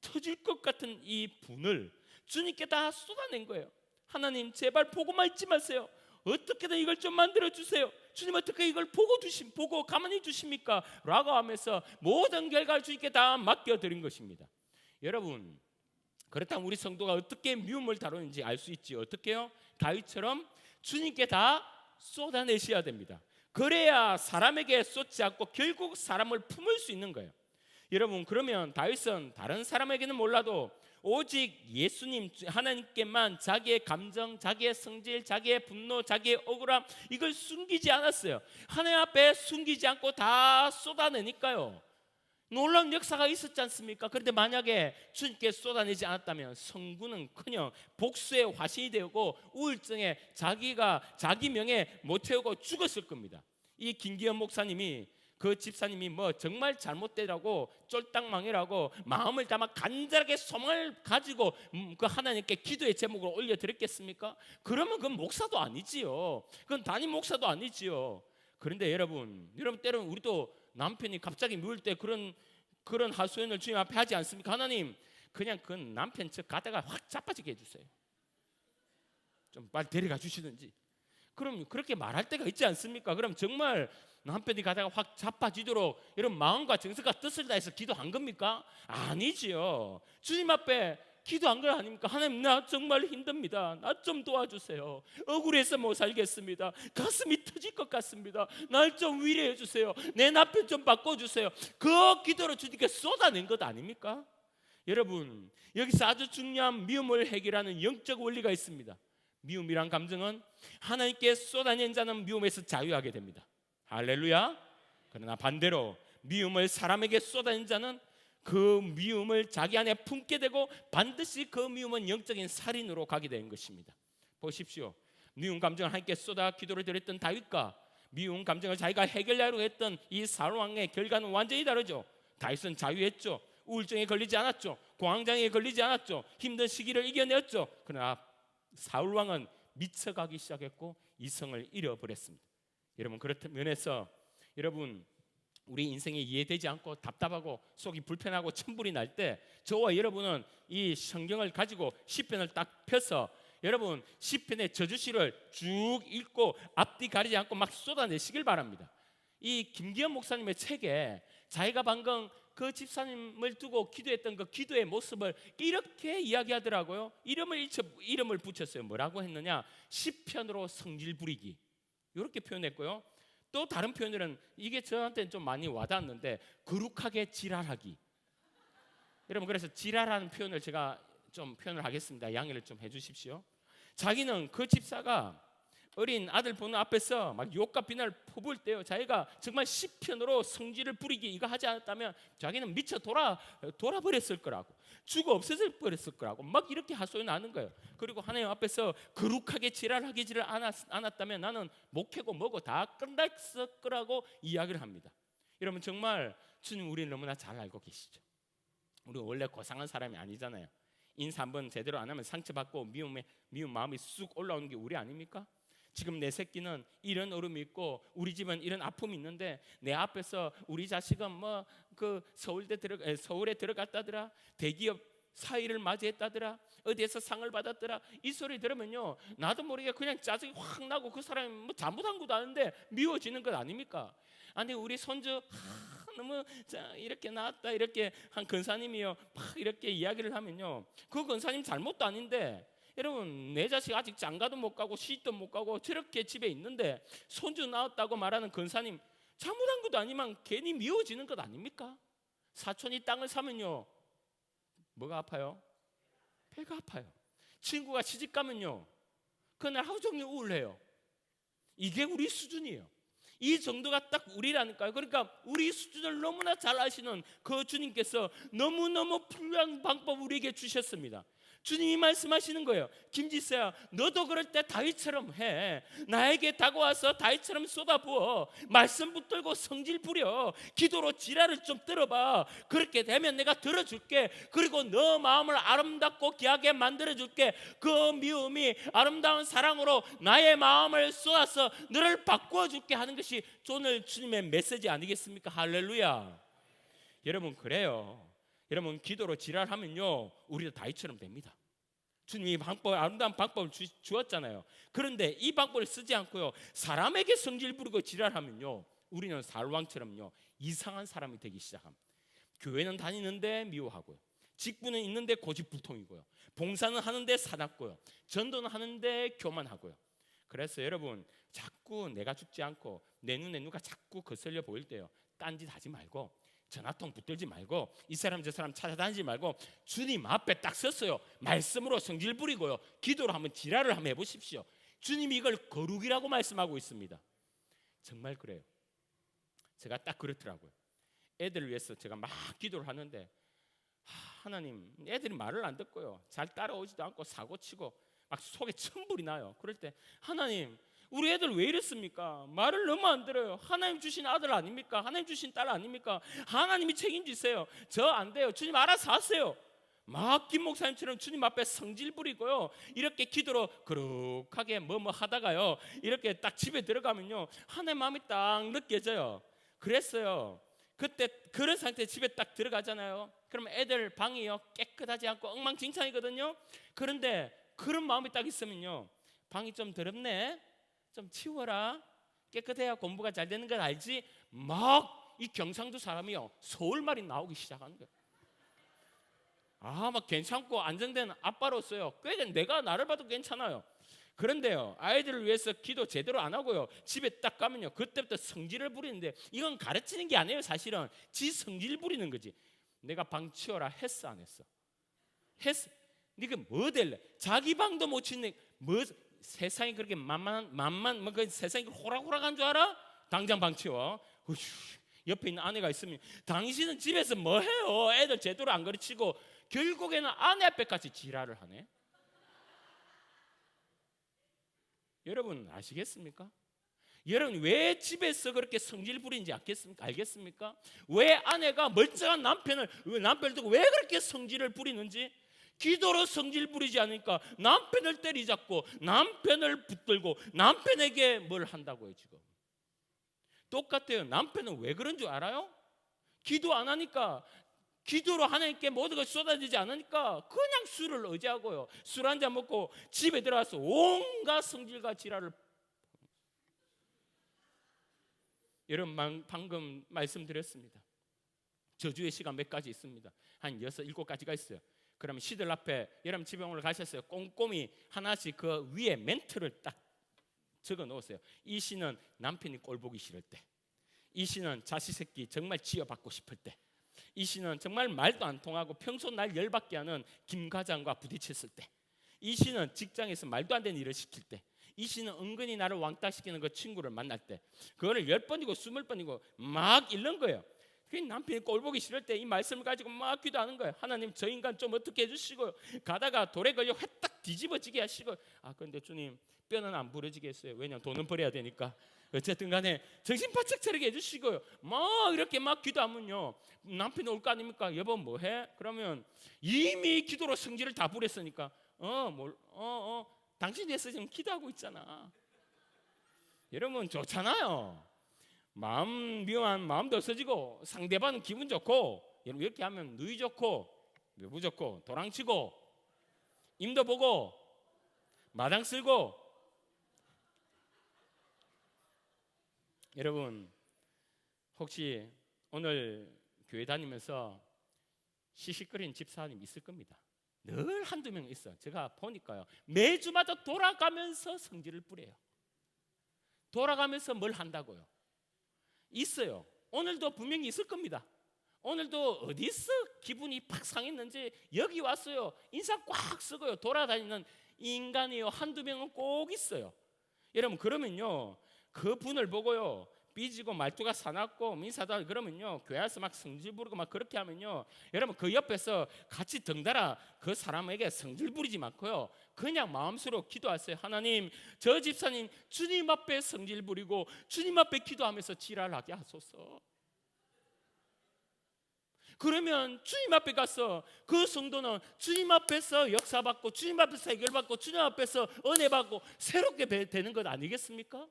터질 것 같은 이 분을 주님께 다 쏟아낸 거예요. 하나님 제발 보고만 있지 마세요. 어떻게든 이걸 좀 만들어 주세요. 주님 어떻게 이걸 보고 가만히 두십니까? 라고 하면서 모든 결과를 주님께 다 맡겨드린 것입니다. 여러분, 그렇다면 우리 성도가 어떻게 미움을 다루는지 알 수 있지요. 어떻게요? 다윗처럼 주님께 다 쏟아내셔야 됩니다. 그래야 사람에게 쏟지 않고 결국 사람을 품을 수 있는 거예요. 여러분, 그러면 다윗은 다른 사람에게는 몰라도 오직 예수님 하나님께만 자기의 감정, 자기의 성질, 자기의 분노, 자기의 억울함 이걸 숨기지 않았어요. 하나님 앞에 숨기지 않고 다 쏟아내니까요. 놀라운 역사가 있었지 않습니까? 그런데 만약에 주님께 쏟아내지 않았다면 성군은커녕 복수의 화신이 되고 우울증에 자기 명예 못 채우고 죽었을 겁니다. 이 김기현 목사님이 그 집사님이 뭐 정말 잘못되라고 쫄딱망이라고 마음을 담아 간절하게 소망을 가지고 그 하나님께 기도의 제목으로 올려드렸겠습니까? 그러면 그건 목사도 아니지요. 그건 담임 목사도 아니지요. 그런데 여러분 때로는 우리도 남편이 갑자기 미울 때 그런 하소연을 주님 앞에 하지 않습니까? 하나님 그냥 그 남편 저 가다가 확 자빠지게 해주세요. 좀 빨리 데려가 주시든지. 그럼 그렇게 말할 때가 있지 않습니까? 그럼 정말 남편이 가다가 확 자빠지도록 이런 마음과 정성과 뜻을 다해서 기도한 겁니까? 아니지요. 주님 앞에 기도한 건 아닙니까? 하나님 나 정말 힘듭니다. 나 좀 도와주세요. 억울해서 못 살겠습니다. 가슴이 터질 것 같습니다. 날 좀 위로해 주세요. 내 남편 좀 바꿔주세요. 그 기도로 주님께 쏟아낸 것 아닙니까? 여러분 여기서 아주 중요한 미움을 해결하는 영적 원리가 있습니다. 미움이란 감정은 하나님께 쏟아낸 자는 미움에서 자유하게 됩니다. 할렐루야. 그러나 반대로 미움을 사람에게 쏟아낸 자는 그 미움을 자기 안에 품게 되고 반드시 그 미움은 영적인 살인으로 가게 되는 것입니다. 보십시오. 미움 감정을 하나님께 쏟아 기도를 드렸던 다윗과 미움 감정을 자기가 해결하려고 했던 이 사울 왕의 결과는 완전히 다르죠. 다윗은 자유했죠. 우울증에 걸리지 않았죠. 공황장애에 걸리지 않았죠. 힘든 시기를 이겨냈죠. 그러나 사울 왕은 미쳐가기 시작했고 이성을 잃어버렸습니다. 여러분 그렇던 면에서 여러분 우리 인생에 이해되지 않고 답답하고 속이 불편하고 천불이 날 때 저와 여러분은 이 성경을 가지고 시편을 딱 펴서 여러분 시편의 저주시를 쭉 읽고 앞뒤 가리지 않고 막 쏟아내시길 바랍니다. 이 김기현 목사님의 책에 자기가 방금 그 집사님을 두고 기도했던 그 기도의 모습을 이렇게 이야기하더라고요. 이름을 붙였어요. 뭐라고 했느냐? 시편으로 성질 부리기 이렇게 표현했고요. 또 다른 표현들은 이게 저한테는 좀 많이 와닿았는데 거룩하게 지랄하기. 여러분 그래서 지랄하는 표현을 제가 좀 표현을 하겠습니다. 양해를 좀 해주십시오. 자기는 그 집사가 어린 아들 보는 앞에서 막 욕과 비난을 퍼부을 때요 자기가 정말 시편으로 성질을 부리기 이거 하지 않았다면 자기는 미쳐 돌아버렸을 거라고 죽어 없어져 버렸을 거라고 막 이렇게 하소연하는 거예요. 그리고 하나님 앞에서 거룩하게 지랄하기지를 않았다면 나는 목회고 뭐고 다 끝났을 거라고 이야기를 합니다. 여러분 정말 주님 우리는 너무나 잘 알고 계시죠. 우리 원래 고상한 사람이 아니잖아요. 인사 한번 제대로 안 하면 상처받고 미운 마음이 쑥 올라오는 게 우리 아닙니까? 지금 내 새끼는 이런 어려움이 있고 우리 집은 이런 아픔이 있는데 내 앞에서 우리 자식은 뭐 그 서울에 들어갔다더라, 대기업 사위를 맞이했다더라, 어디에서 상을 받았더라 이 소리 들으면요 나도 모르게 그냥 짜증이 확 나고 그 사람이 뭐 잘못한 것도 아닌데 미워지는 것 아닙니까? 아니 우리 손주 너무 이렇게 나왔다 이렇게 한 권사님이요 막 이렇게 이야기를 하면요 그 권사님 잘못도 아닌데 여러분 내 자식 아직 장가도 못 가고 시집도 못 가고 저렇게 집에 있는데 손주 나왔다고 말하는 권사님 잘못한 것도 아니면 괜히 미워지는 것 아닙니까? 사촌이 땅을 사면요 뭐가 아파요? 배가 아파요. 친구가 시집 가면요 그날 하루 종일 우울해요. 이게 우리 수준이에요. 이 정도가 딱 우리라니까요. 그러니까 우리 수준을 너무나 잘 아시는 그 주님께서 너무너무 필요한 방법 우리에게 주셨습니다. 주님이 말씀하시는 거예요. 김지세야 너도 그럴 때 다윗처럼 해. 나에게 다가와서 다윗처럼 쏟아부어. 말씀 붙들고 성질 부려. 기도로 지랄을 좀 들어봐. 그렇게 되면 내가 들어줄게. 그리고 너 마음을 아름답고 귀하게 만들어줄게. 그 미움이 아름다운 사랑으로 나의 마음을 쏟아서 너를 바꾸어줄게 하는 것이 오늘 주님의 메시지 아니겠습니까? 할렐루야. 여러분 그래요. 여러분 기도로 지랄하면요 우리도 다윗처럼 됩니다. 주님이 아름다운 방법을 주었잖아요. 그런데 이 방법을 쓰지 않고요 사람에게 성질 부리고 지랄하면요 우리는 사울왕처럼요 이상한 사람이 되기 시작합니다. 교회는 다니는데 미워하고요, 직분은 있는데 고집불통이고요, 봉사는 하는데 사납고요, 전도는 하는데 교만하고요. 그래서 여러분 자꾸 내가 죽지 않고 내 눈에 누가 자꾸 거슬려 보일 때요 딴짓 하지 말고 전화통 붙들지 말고 이 사람 저 사람 찾아다니지 말고 주님 앞에 딱 섰어요. 말씀으로 성질 부리고요 기도로 한번 지랄을 한번 해보십시오. 주님이 이걸 거룩이라고 말씀하고 있습니다. 정말 그래요. 제가 딱 그렇더라고요. 애들을 위해서 제가 막 기도를 하는데 하나님 애들이 말을 안 듣고요 잘 따라오지도 않고 사고치고 막 속에 천불이 나요. 그럴 때 하나님 우리 애들 왜 이랬습니까? 말을 너무 안 들어요. 하나님 주신 아들 아닙니까? 하나님 주신 딸 아닙니까? 하나님이 책임지세요. 저 안 돼요. 주님 알아서 하세요. 막 김 목사님처럼 주님 앞에 성질 부리고요 이렇게 기도로 거룩하게 뭐 하다가요 이렇게 딱 집에 들어가면요 하나님 마음이 딱 느껴져요. 그랬어요. 그때 그런 상태에 집에 딱 들어가잖아요. 그러면 애들 방이요 깨끗하지 않고 엉망진창이거든요. 그런데 그런 마음이 딱 있으면요 방이 좀 더럽네, 좀 치워라, 깨끗해야 공부가 잘 되는 건 알지. 막 이 경상도 사람이요 서울말이 나오기 시작하는 거예요. 막 괜찮고 안정된 아빠로서요 꽤 내가 나를 봐도 괜찮아요. 그런데요 아이들을 위해서 기도 제대로 안 하고요 집에 딱 가면요 그때부터 성질을 부리는데 이건 가르치는 게 아니에요. 사실은 지 성질 부리는 거지. 내가 방 치워라 했어 안 했어? 했어. 네가 뭐 될래? 자기 방도 못 치는 뭐 세상이 그렇게 만만 뭐 그 세상이 호락호락한 줄 알아? 당장 방 치워. 옆에 있는 아내가 있으면 당신은 집에서 뭐 해요? 애들 제대로 안 가르치고 결국에는 아내 앞에까지 지랄을 하네. 여러분 아시겠습니까? 여러분 왜 집에서 그렇게 성질 부리는지 알겠습니까? 왜 아내가 멀쩡한 남편을 두고 왜 그렇게 성질을 부리는지. 기도로 성질 부리지 않으니까 남편을 때리잡고 남편을 붙들고 남편에게 뭘 한다고요. 지금 똑같아요. 남편은 왜 그런 줄 알아요? 기도 안 하니까, 기도로 하나님께 모든 것이 쏟아지지 않으니까 그냥 술을 의지하고요 술 한잔 먹고 집에 들어가서 온갖 성질과 지랄을. 여러분 방금 말씀드렸습니다. 저주의 시간 몇 가지 있습니다. 한 6, 7가지가 있어요. 그러면 시들 앞에 여러분 집에 오늘 가셨어요. 꼼꼼히 하나씩 그 위에 멘트를 딱 적어 놓으세요. 이 시는 남편이 꼴 보기 싫을 때, 이 시는 자식 새끼 정말 지어받고 싶을 때, 이 시는 정말 말도 안 통하고 평소 날 열받게 하는 김 과장과 부딪혔을 때, 이 시는 직장에서 말도 안 되는 일을 시킬 때, 이 시는 은근히 나를 왕따시키는 그 친구를 만날 때, 그거를 10번이고 20번이고 막 읽는 거예요. 그 남편이 꼴 보기 싫을 때 이 말씀을 가지고 막 기도하는 거예요. 하나님 저 인간 좀 어떻게 해주시고요. 가다가 돌에 걸려 회딱 뒤집어지게 하시고, 그런데 주님 뼈는 안 부러지게 했어요. 왜냐면 돈은 벌어야 되니까. 어쨌든 간에 정신 바짝 차리게 해주시고요. 막 이렇게 막 기도하면요 남편이 올 거 아닙니까? 여보 뭐해? 그러면 이미 기도로 성질을 다 부렸으니까 당신이 해서 지금 기도하고 있잖아. 여러분 좋잖아요. 마음 미워한 마음도 없어지고 상대방은 기분 좋고, 여러분 이렇게 하면 누이 좋고 외부 좋고 도랑치고 임도 보고 마당 쓸고. 여러분 혹시 오늘 교회 다니면서 시시거리는 집사님 있을 겁니다. 늘 한두 명 있어. 제가 보니까요 매주마다 돌아가면서 성질을 부려요. 돌아가면서 뭘 한다고요. 있어요. 오늘도 분명히 있을 겁니다. 오늘도 어디서 기분이 팍 상했는지 여기 왔어요. 인상 꽉 쓰고요 돌아다니는 인간이요 한두 명은 꼭 있어요. 여러분 그러면요 그 분을 보고요 삐지고 말투가 사납고 민사다 그러면요 교회 와서 막 성질 부리고 막 그렇게 하면요 여러분 그 옆에서 같이 덩달아 그 사람에게 성질 부리지 않고요 그냥 마음속으로 기도하세요. 하나님 저 집사님 주님 앞에 성질 부리고 주님 앞에 기도하면서 지랄하게 하소서. 그러면 주님 앞에 가서 그 성도는 주님 앞에서 역사받고 주님 앞에서 해결받고 주님 앞에서 은혜받고 새롭게 되는 것 아니겠습니까?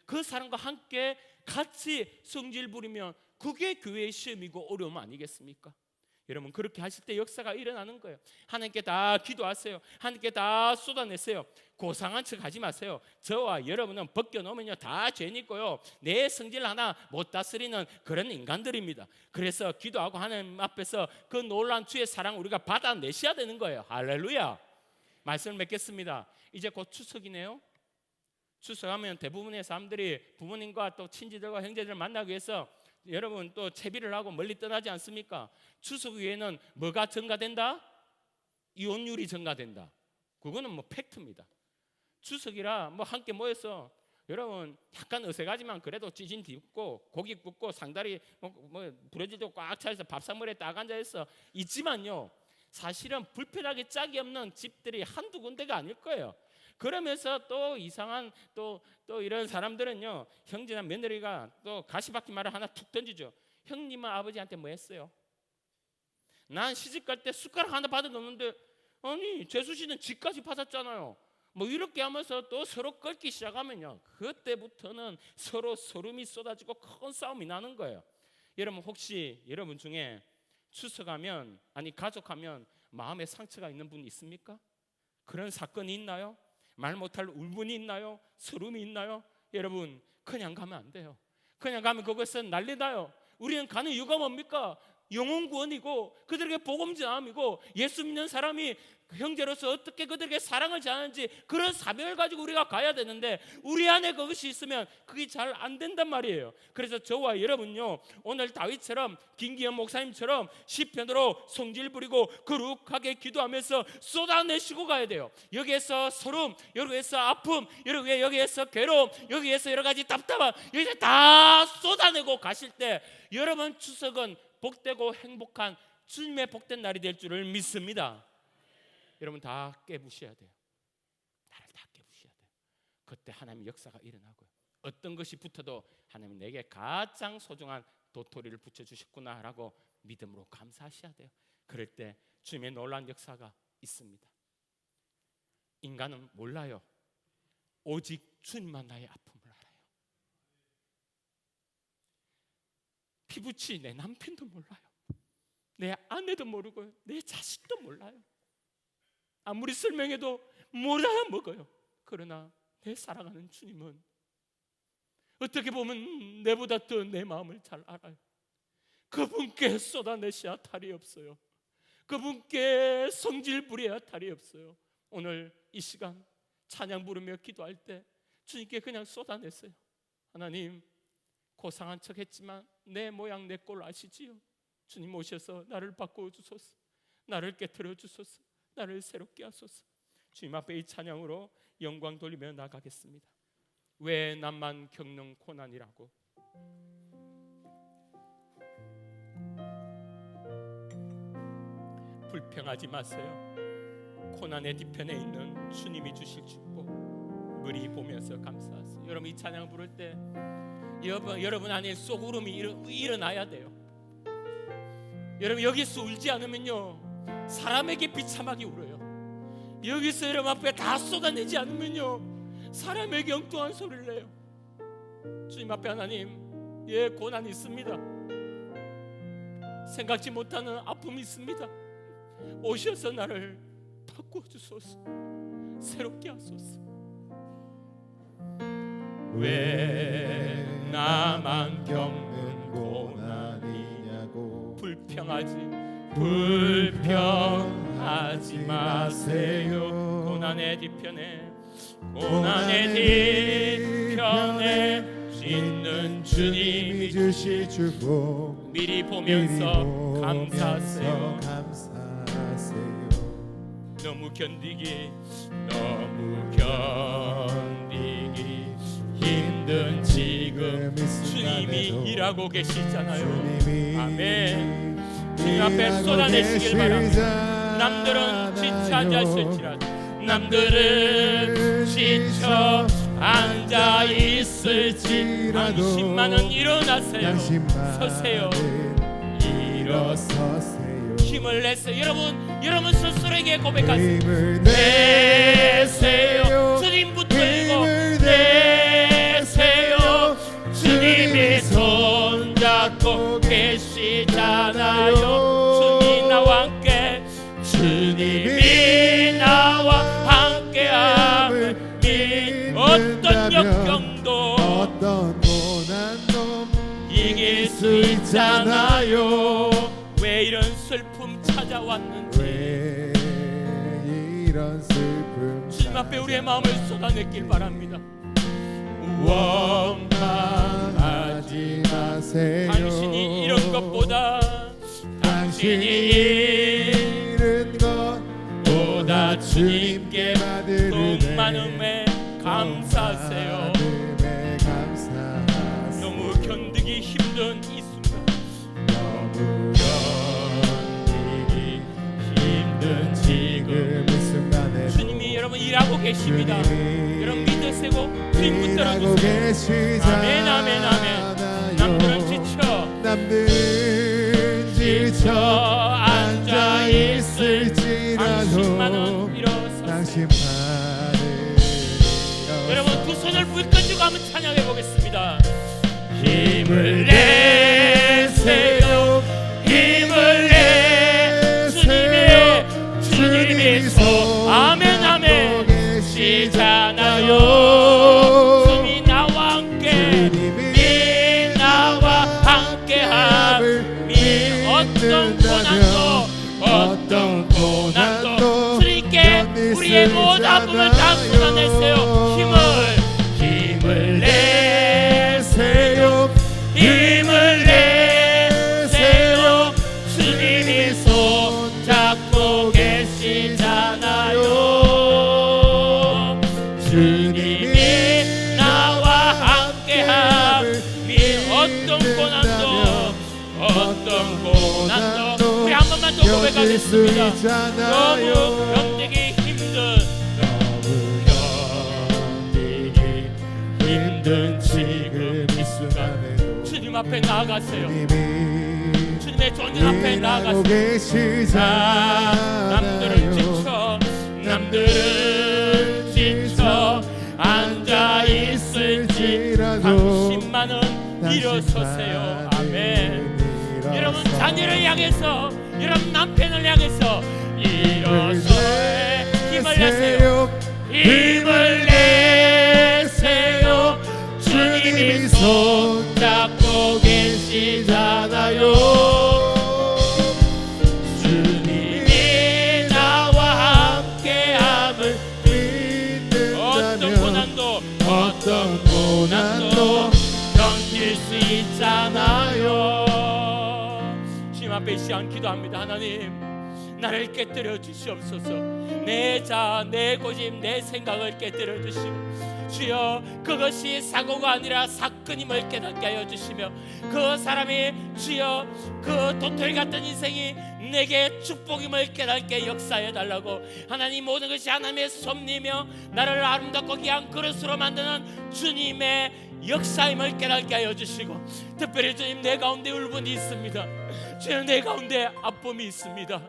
그 사람과 함께 같이 성질 부리면 그게 교회의 시험이고 어려움 아니겠습니까? 여러분 그렇게 하실 때 역사가 일어나는 거예요. 하나님께 다 기도하세요. 하나님께 다 쏟아내세요. 고상한 척 하지 마세요. 저와 여러분은 벗겨놓으면요 다 죄니고요 내 성질 하나 못 다스리는 그런 인간들입니다. 그래서 기도하고 하나님 앞에서 그 놀라운 주의 사랑 우리가 받아내셔야 되는 거예요. 할렐루야. 말씀을 맺겠습니다. 이제 곧 추석이네요. 추석하면 대부분의 사람들이 부모님과 또 친지들과 형제들을 만나기 위해서 여러분 또 채비를 하고 멀리 떠나지 않습니까? 추석 위에는 뭐가 증가된다? 이혼율이 증가된다. 그거는 뭐 팩트입니다. 추석이라 뭐 함께 모여서 여러분 약간 어색하지만 그래도 찌진 딛고 고기 굽고 상다리 뭐 부러지도 꽉 차서 밥상머리에 딱 앉아있어 있지만요 사실은 불편하게 짝이 없는 집들이 한두 군데가 아닐 거예요. 그러면서 또 이상한 또 이런 사람들은요 형제나 며느리가 또 가시밭기 말을 하나 툭 던지죠. 형님은 아버지한테 뭐 했어요? 난 시집갈 때 숟가락 하나 받아놓는데 아니 재수 씨는 집까지 받았잖아요. 뭐 이렇게 하면서 또 서로 끓기 시작하면요 그때부터는 서로 소름이 쏟아지고 큰 싸움이 나는 거예요. 여러분 혹시 여러분 중에 추석하면 아니 가족하면 마음에 상처가 있는 분이 있습니까? 그런 사건이 있나요? 말 못할 울분이 있나요? 서름이 있나요? 여러분 그냥 가면 안 돼요. 그냥 가면 그것은 난리나요. 우리는 가는 이유가 뭡니까? 영혼 구원이고 그들에게 복음 전함이고 예수 믿는 사람이 형제로서 어떻게 그들에게 사랑을 전하는지 그런 사명을 가지고 우리가 가야 되는데 우리 안에 그것이 있으면 그게 잘 안 된단 말이에요. 그래서 저와 여러분요 오늘 다윗처럼 김기현 목사님처럼 시편으로 성질 부리고 거룩하게 기도하면서 쏟아내시고 가야 돼요. 여기에서 소름, 여기에서 아픔, 여기에서 괴로움, 여기에서 여러 가지 답답함 여기서 다 쏟아내고 가실 때 여러분 추석은 복되고 행복한 주님의 복된 날이 될 줄을 믿습니다. 여러분 다 깨부셔야 돼요. 나를 다 깨부셔야 돼요. 그때 하나님의 역사가 일어나고요. 어떤 것이 붙어도 하나님 내게 가장 소중한 도토리를 붙여주셨구나라고 믿음으로 감사하셔야 돼요. 그럴 때 주님의 놀라운 역사가 있습니다. 인간은 몰라요. 오직 주님만 나의 아픔을 알아요. 피부치 내 남편도 몰라요. 내 아내도 모르고요. 내 자식도 몰라요. 아무리 설명해도 몰라야 먹어요. 그러나 내 사랑하는 주님은 어떻게 보면 내보다 더 내 마음을 잘 알아요. 그분께 쏟아내셔야 탈이 없어요. 그분께 성질 부려야 탈이 없어요. 오늘 이 시간 찬양 부르며 기도할 때 주님께 그냥 쏟아냈어요. 하나님 고상한 척 했지만 내 모양 내 꼴 아시지요? 주님 오셔서 나를 바꾸어 주소서. 나를 깨트려 주소서. 나를 새롭게 하소서. 주님 앞에 이 찬양으로 영광 돌리며 나가겠습니다. 왜 나만 겪는 고난이라고. 불평하지 마세요. 고난의 뒤편에 있는 주님이 주실 축복 머리 보면서 감사하세요. 여러분 이 찬양 부를 때 여러분 안에 쏘구름이 일어나야 돼요. 여러분 여기서 울지 않으면요 사람에게 비참하게 울어요. 여기서 여러분 앞에 다 쏟아내지 않으면요 사람에게 엉뚱한 소리를 내요. 주님 앞에 하나님 예 고난이 있습니다. 생각지 못하는 아픔이 있습니다. 오셔서 나를 바꾸어 주소서. 새롭게 하소서. 왜 나만 겪는 고난이냐고. 불평하지 마세요. 고난의 뒤편에 있는 주님이 주실 축복 미리 보면서 감사하세요. 너무 견디기 힘든 지금 주님이 일하고 계시잖아요. 아멘. 주님 앞에 쏟아내시길 바랍니다. 남들은 지체하지 않을지라도 남들은 지쳐 앉아 있을지라도 당신만은 일어나세요. 서세요. 일어서세요. 힘을 내세요. 여러분 스스로에게 고백하세요. 힘을 내세요. 주님 붙들고 내세요. 주님이 손잡고 계시잖아요. 주님 어떤 역경도 어떤 고난도 이길 수 있잖아요. 왜 이런 슬픔 찾아왔는지 왜 이런 슬픔 주님 앞에 우리의 마음을 쏟아냈길 바랍니다. 원망하지 마세요. 당신이 잃은 것보다 당신이 잃은 것보다 주님께 받을 충만 은혜 감사하세요. 은혜 감사하세요. 너무 견디기 힘든 이 순간, 너무 견디기 힘든 지금 이 순간에 주님이 여러분 일하고 계십니다. 여러분 믿으시고 주님 붙들어 일하고 주세요. 계시잖아요. 아멘 아멘 아멘. 남들은 지쳐 앉아 있을지라도 당신만은 일어서세요. 당신만을 여러분 두 손을 불끈 한번 찬양해 보겠습니다. 힘을 내세요. 힘을 내 주님의 손 아멘 아멘 계시잖아요. 주님이 나와 함께 나와 함께함이 어떤 고난도 주님께 우리의 모든 아픔을 다 쏟아내세요. 힘을 내세요. 힘을 내세요. 주님이 손 잡고 계시잖아요. 주님이 나와 함께함이 어떤 고난도 우리 한 번만 더 고백하겠습니다. 너무 견디기 힘든 지금 이 순간에 주님 앞에 나아가세요. 주님의 존재 앞에 나아가세요. 남들은 지쳐 앉아 있을지라도 당신만은 일어서세요. 아멘. 여러분 자녀를 향해서, 여러분 남편을 향해서 일어서 힘을 내세요. 힘을 내세요. 주님이 손 잡고 계시잖아요. 주님이 나와 함께함을 어떤 고난도 견딜 수 있잖아요. 주님 앞에 이 시간 기도합니다. 하나님, 나를 깨뜨려 주시옵소서. 내 고집, 내 생각을 깨뜨려 주시고, 주여 그것이 사고가 아니라 사건임을 깨닫게 하여 주시며, 그 사람이 주여 그 도토리 같은 인생이 내게 축복임을 깨닫게 역사해 달라고. 하나님, 모든 것이 하나님의 섭리며 나를 아름답고 귀한 그릇으로 만드는 주님의 역사임을 깨닫게 하여 주시고, 특별히 주님, 내 가운데 울분이 있습니다. 주여, 내 가운데 아픔이 있습니다.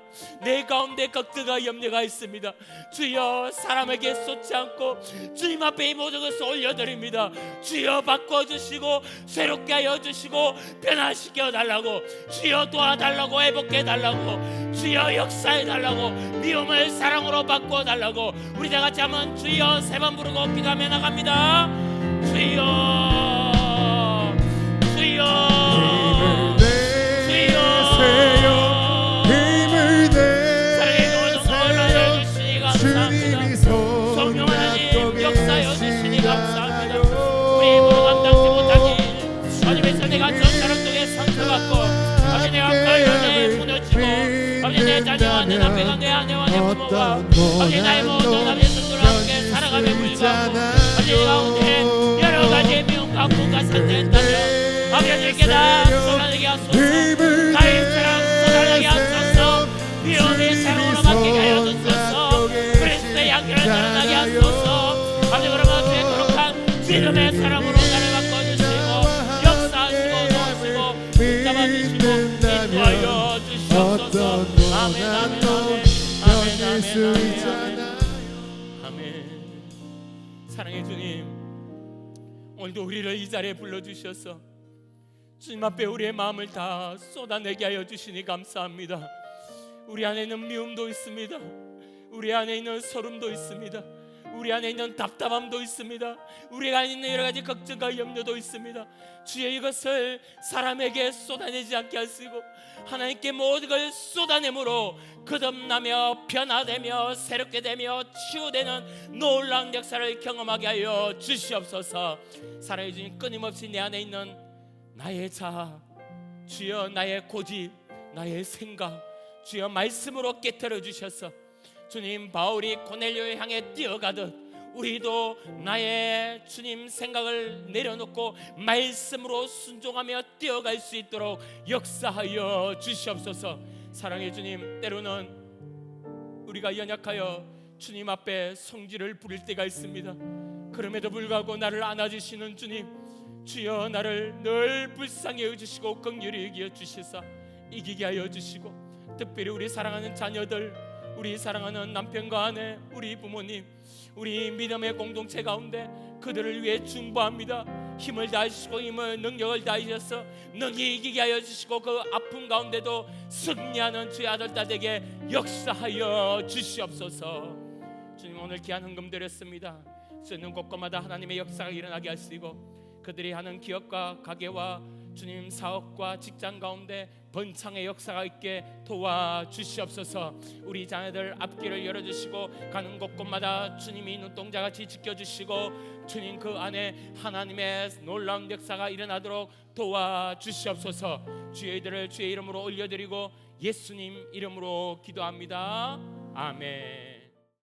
내 가운데 걱정과 염려가 있습니다. 주여, 사람에게 쏟지 않고 주님 앞에 이 모든 것을 올려드립니다. 주여, 바꿔주시고 새롭게 하여 주시고 변화시켜 달라고. 주여, 도와달라고, 회복해 달라고. 주여, 역사해 달라고. 미움을 사랑으로 바꿔 달라고. 우리 다 같이 한번 주여 세 번 부르고 기도하며 나갑니다. 주여, 주여, 힘을 내세요. 주님이 손 잡고 계시잖아요. 우리 모두 감당치 못하니 아버지께서 내가 저 사람 속에 상처받고, 아버지 내가 걸려내 무너지고, 아버지 내 자녀와 내 남편과 내 아내와 내 부모가 아버지 나의 모든 아버지 스스로 함께 살아가며 불구하고 아버지 내 가운데 여러 가지 미움과 아픔과 산재했다면 아버지 깨달아 쏟아내게 하소서. 다윗처럼 쏟아내게 하소서. 미움의 사랑으로 맡기게 하여 주소서. 그리스도의 향기를 드러나게 하소서. 아버지, 그러면 주의 거룩한 믿음의 사랑으로 나를 바꿔주시고 역사하시고 도우시고 붙잡아주시고 인도하여 주시옵소서. 아멘 아멘 아멘 아멘 아멘 아멘. 사랑의 주님, 오늘도 우리를 이 자리에 불러주셔서 주님 앞에 우리의 마음을 다 쏟아내게 하여 주시니 감사합니다. 우리 안에 있는 미움도 있습니다. 우리 안에 있는 서름도 있습니다. 우리 안에 있는 답답함도 있습니다. 우리 안에 있는 여러 가지 걱정과 염려도 있습니다. 주여 이것을 사람에게 쏟아내지 않게 하시고 하나님께 모든 걸 쏟아내므로 거듭나며 변화되며 새롭게 되며 치유되는 놀라운 역사를 경험하게 하여 주시옵소서. 사랑해 주님, 끊임없이 내 안에 있는 나의 자아, 주여 나의 고집, 나의 생각, 주여 말씀으로 깨트려 주셔서 주님, 바울이 고넬료를 향해 뛰어가듯 우리도 나의 주님 생각을 내려놓고 말씀으로 순종하며 뛰어갈 수 있도록 역사하여 주시옵소서. 사랑해 주님, 때로는 우리가 연약하여 주님 앞에 성질을 부릴 때가 있습니다. 그럼에도 불구하고 나를 안아주시는 주님, 주여 나를 늘 불쌍히 여겨주시고 긍휼히 여겨주시사 이기게 하여 주시고, 특별히 우리 사랑하는 자녀들, 우리 사랑하는 남편과 아내, 우리 부모님, 우리 믿음의 공동체 가운데 그들을 위해 중보합니다. 힘을 다하시고 힘을 능력을 다하셔서 능히 이기게 하여 주시고 그 아픔 가운데도 승리하는 주의 아들 딸에게 역사하여 주시옵소서. 주님, 오늘 귀한 헌금 드렸습니다. 쓰는 곳곳마다 하나님의 역사가 일어나게 하시고 그들이 하는 기업과 가게와 주님 사업과 직장 가운데 번창의 역사가 있게 도와주시옵소서. 우리 자녀들 앞길을 열어주시고 가는 곳곳마다 주님이 눈동자같이 지켜주시고 주님 그 안에 하나님의 놀라운 역사가 일어나도록 도와주시옵소서. 주의 이들을 주의 이름으로 올려드리고 예수님 이름으로 기도합니다. 아멘.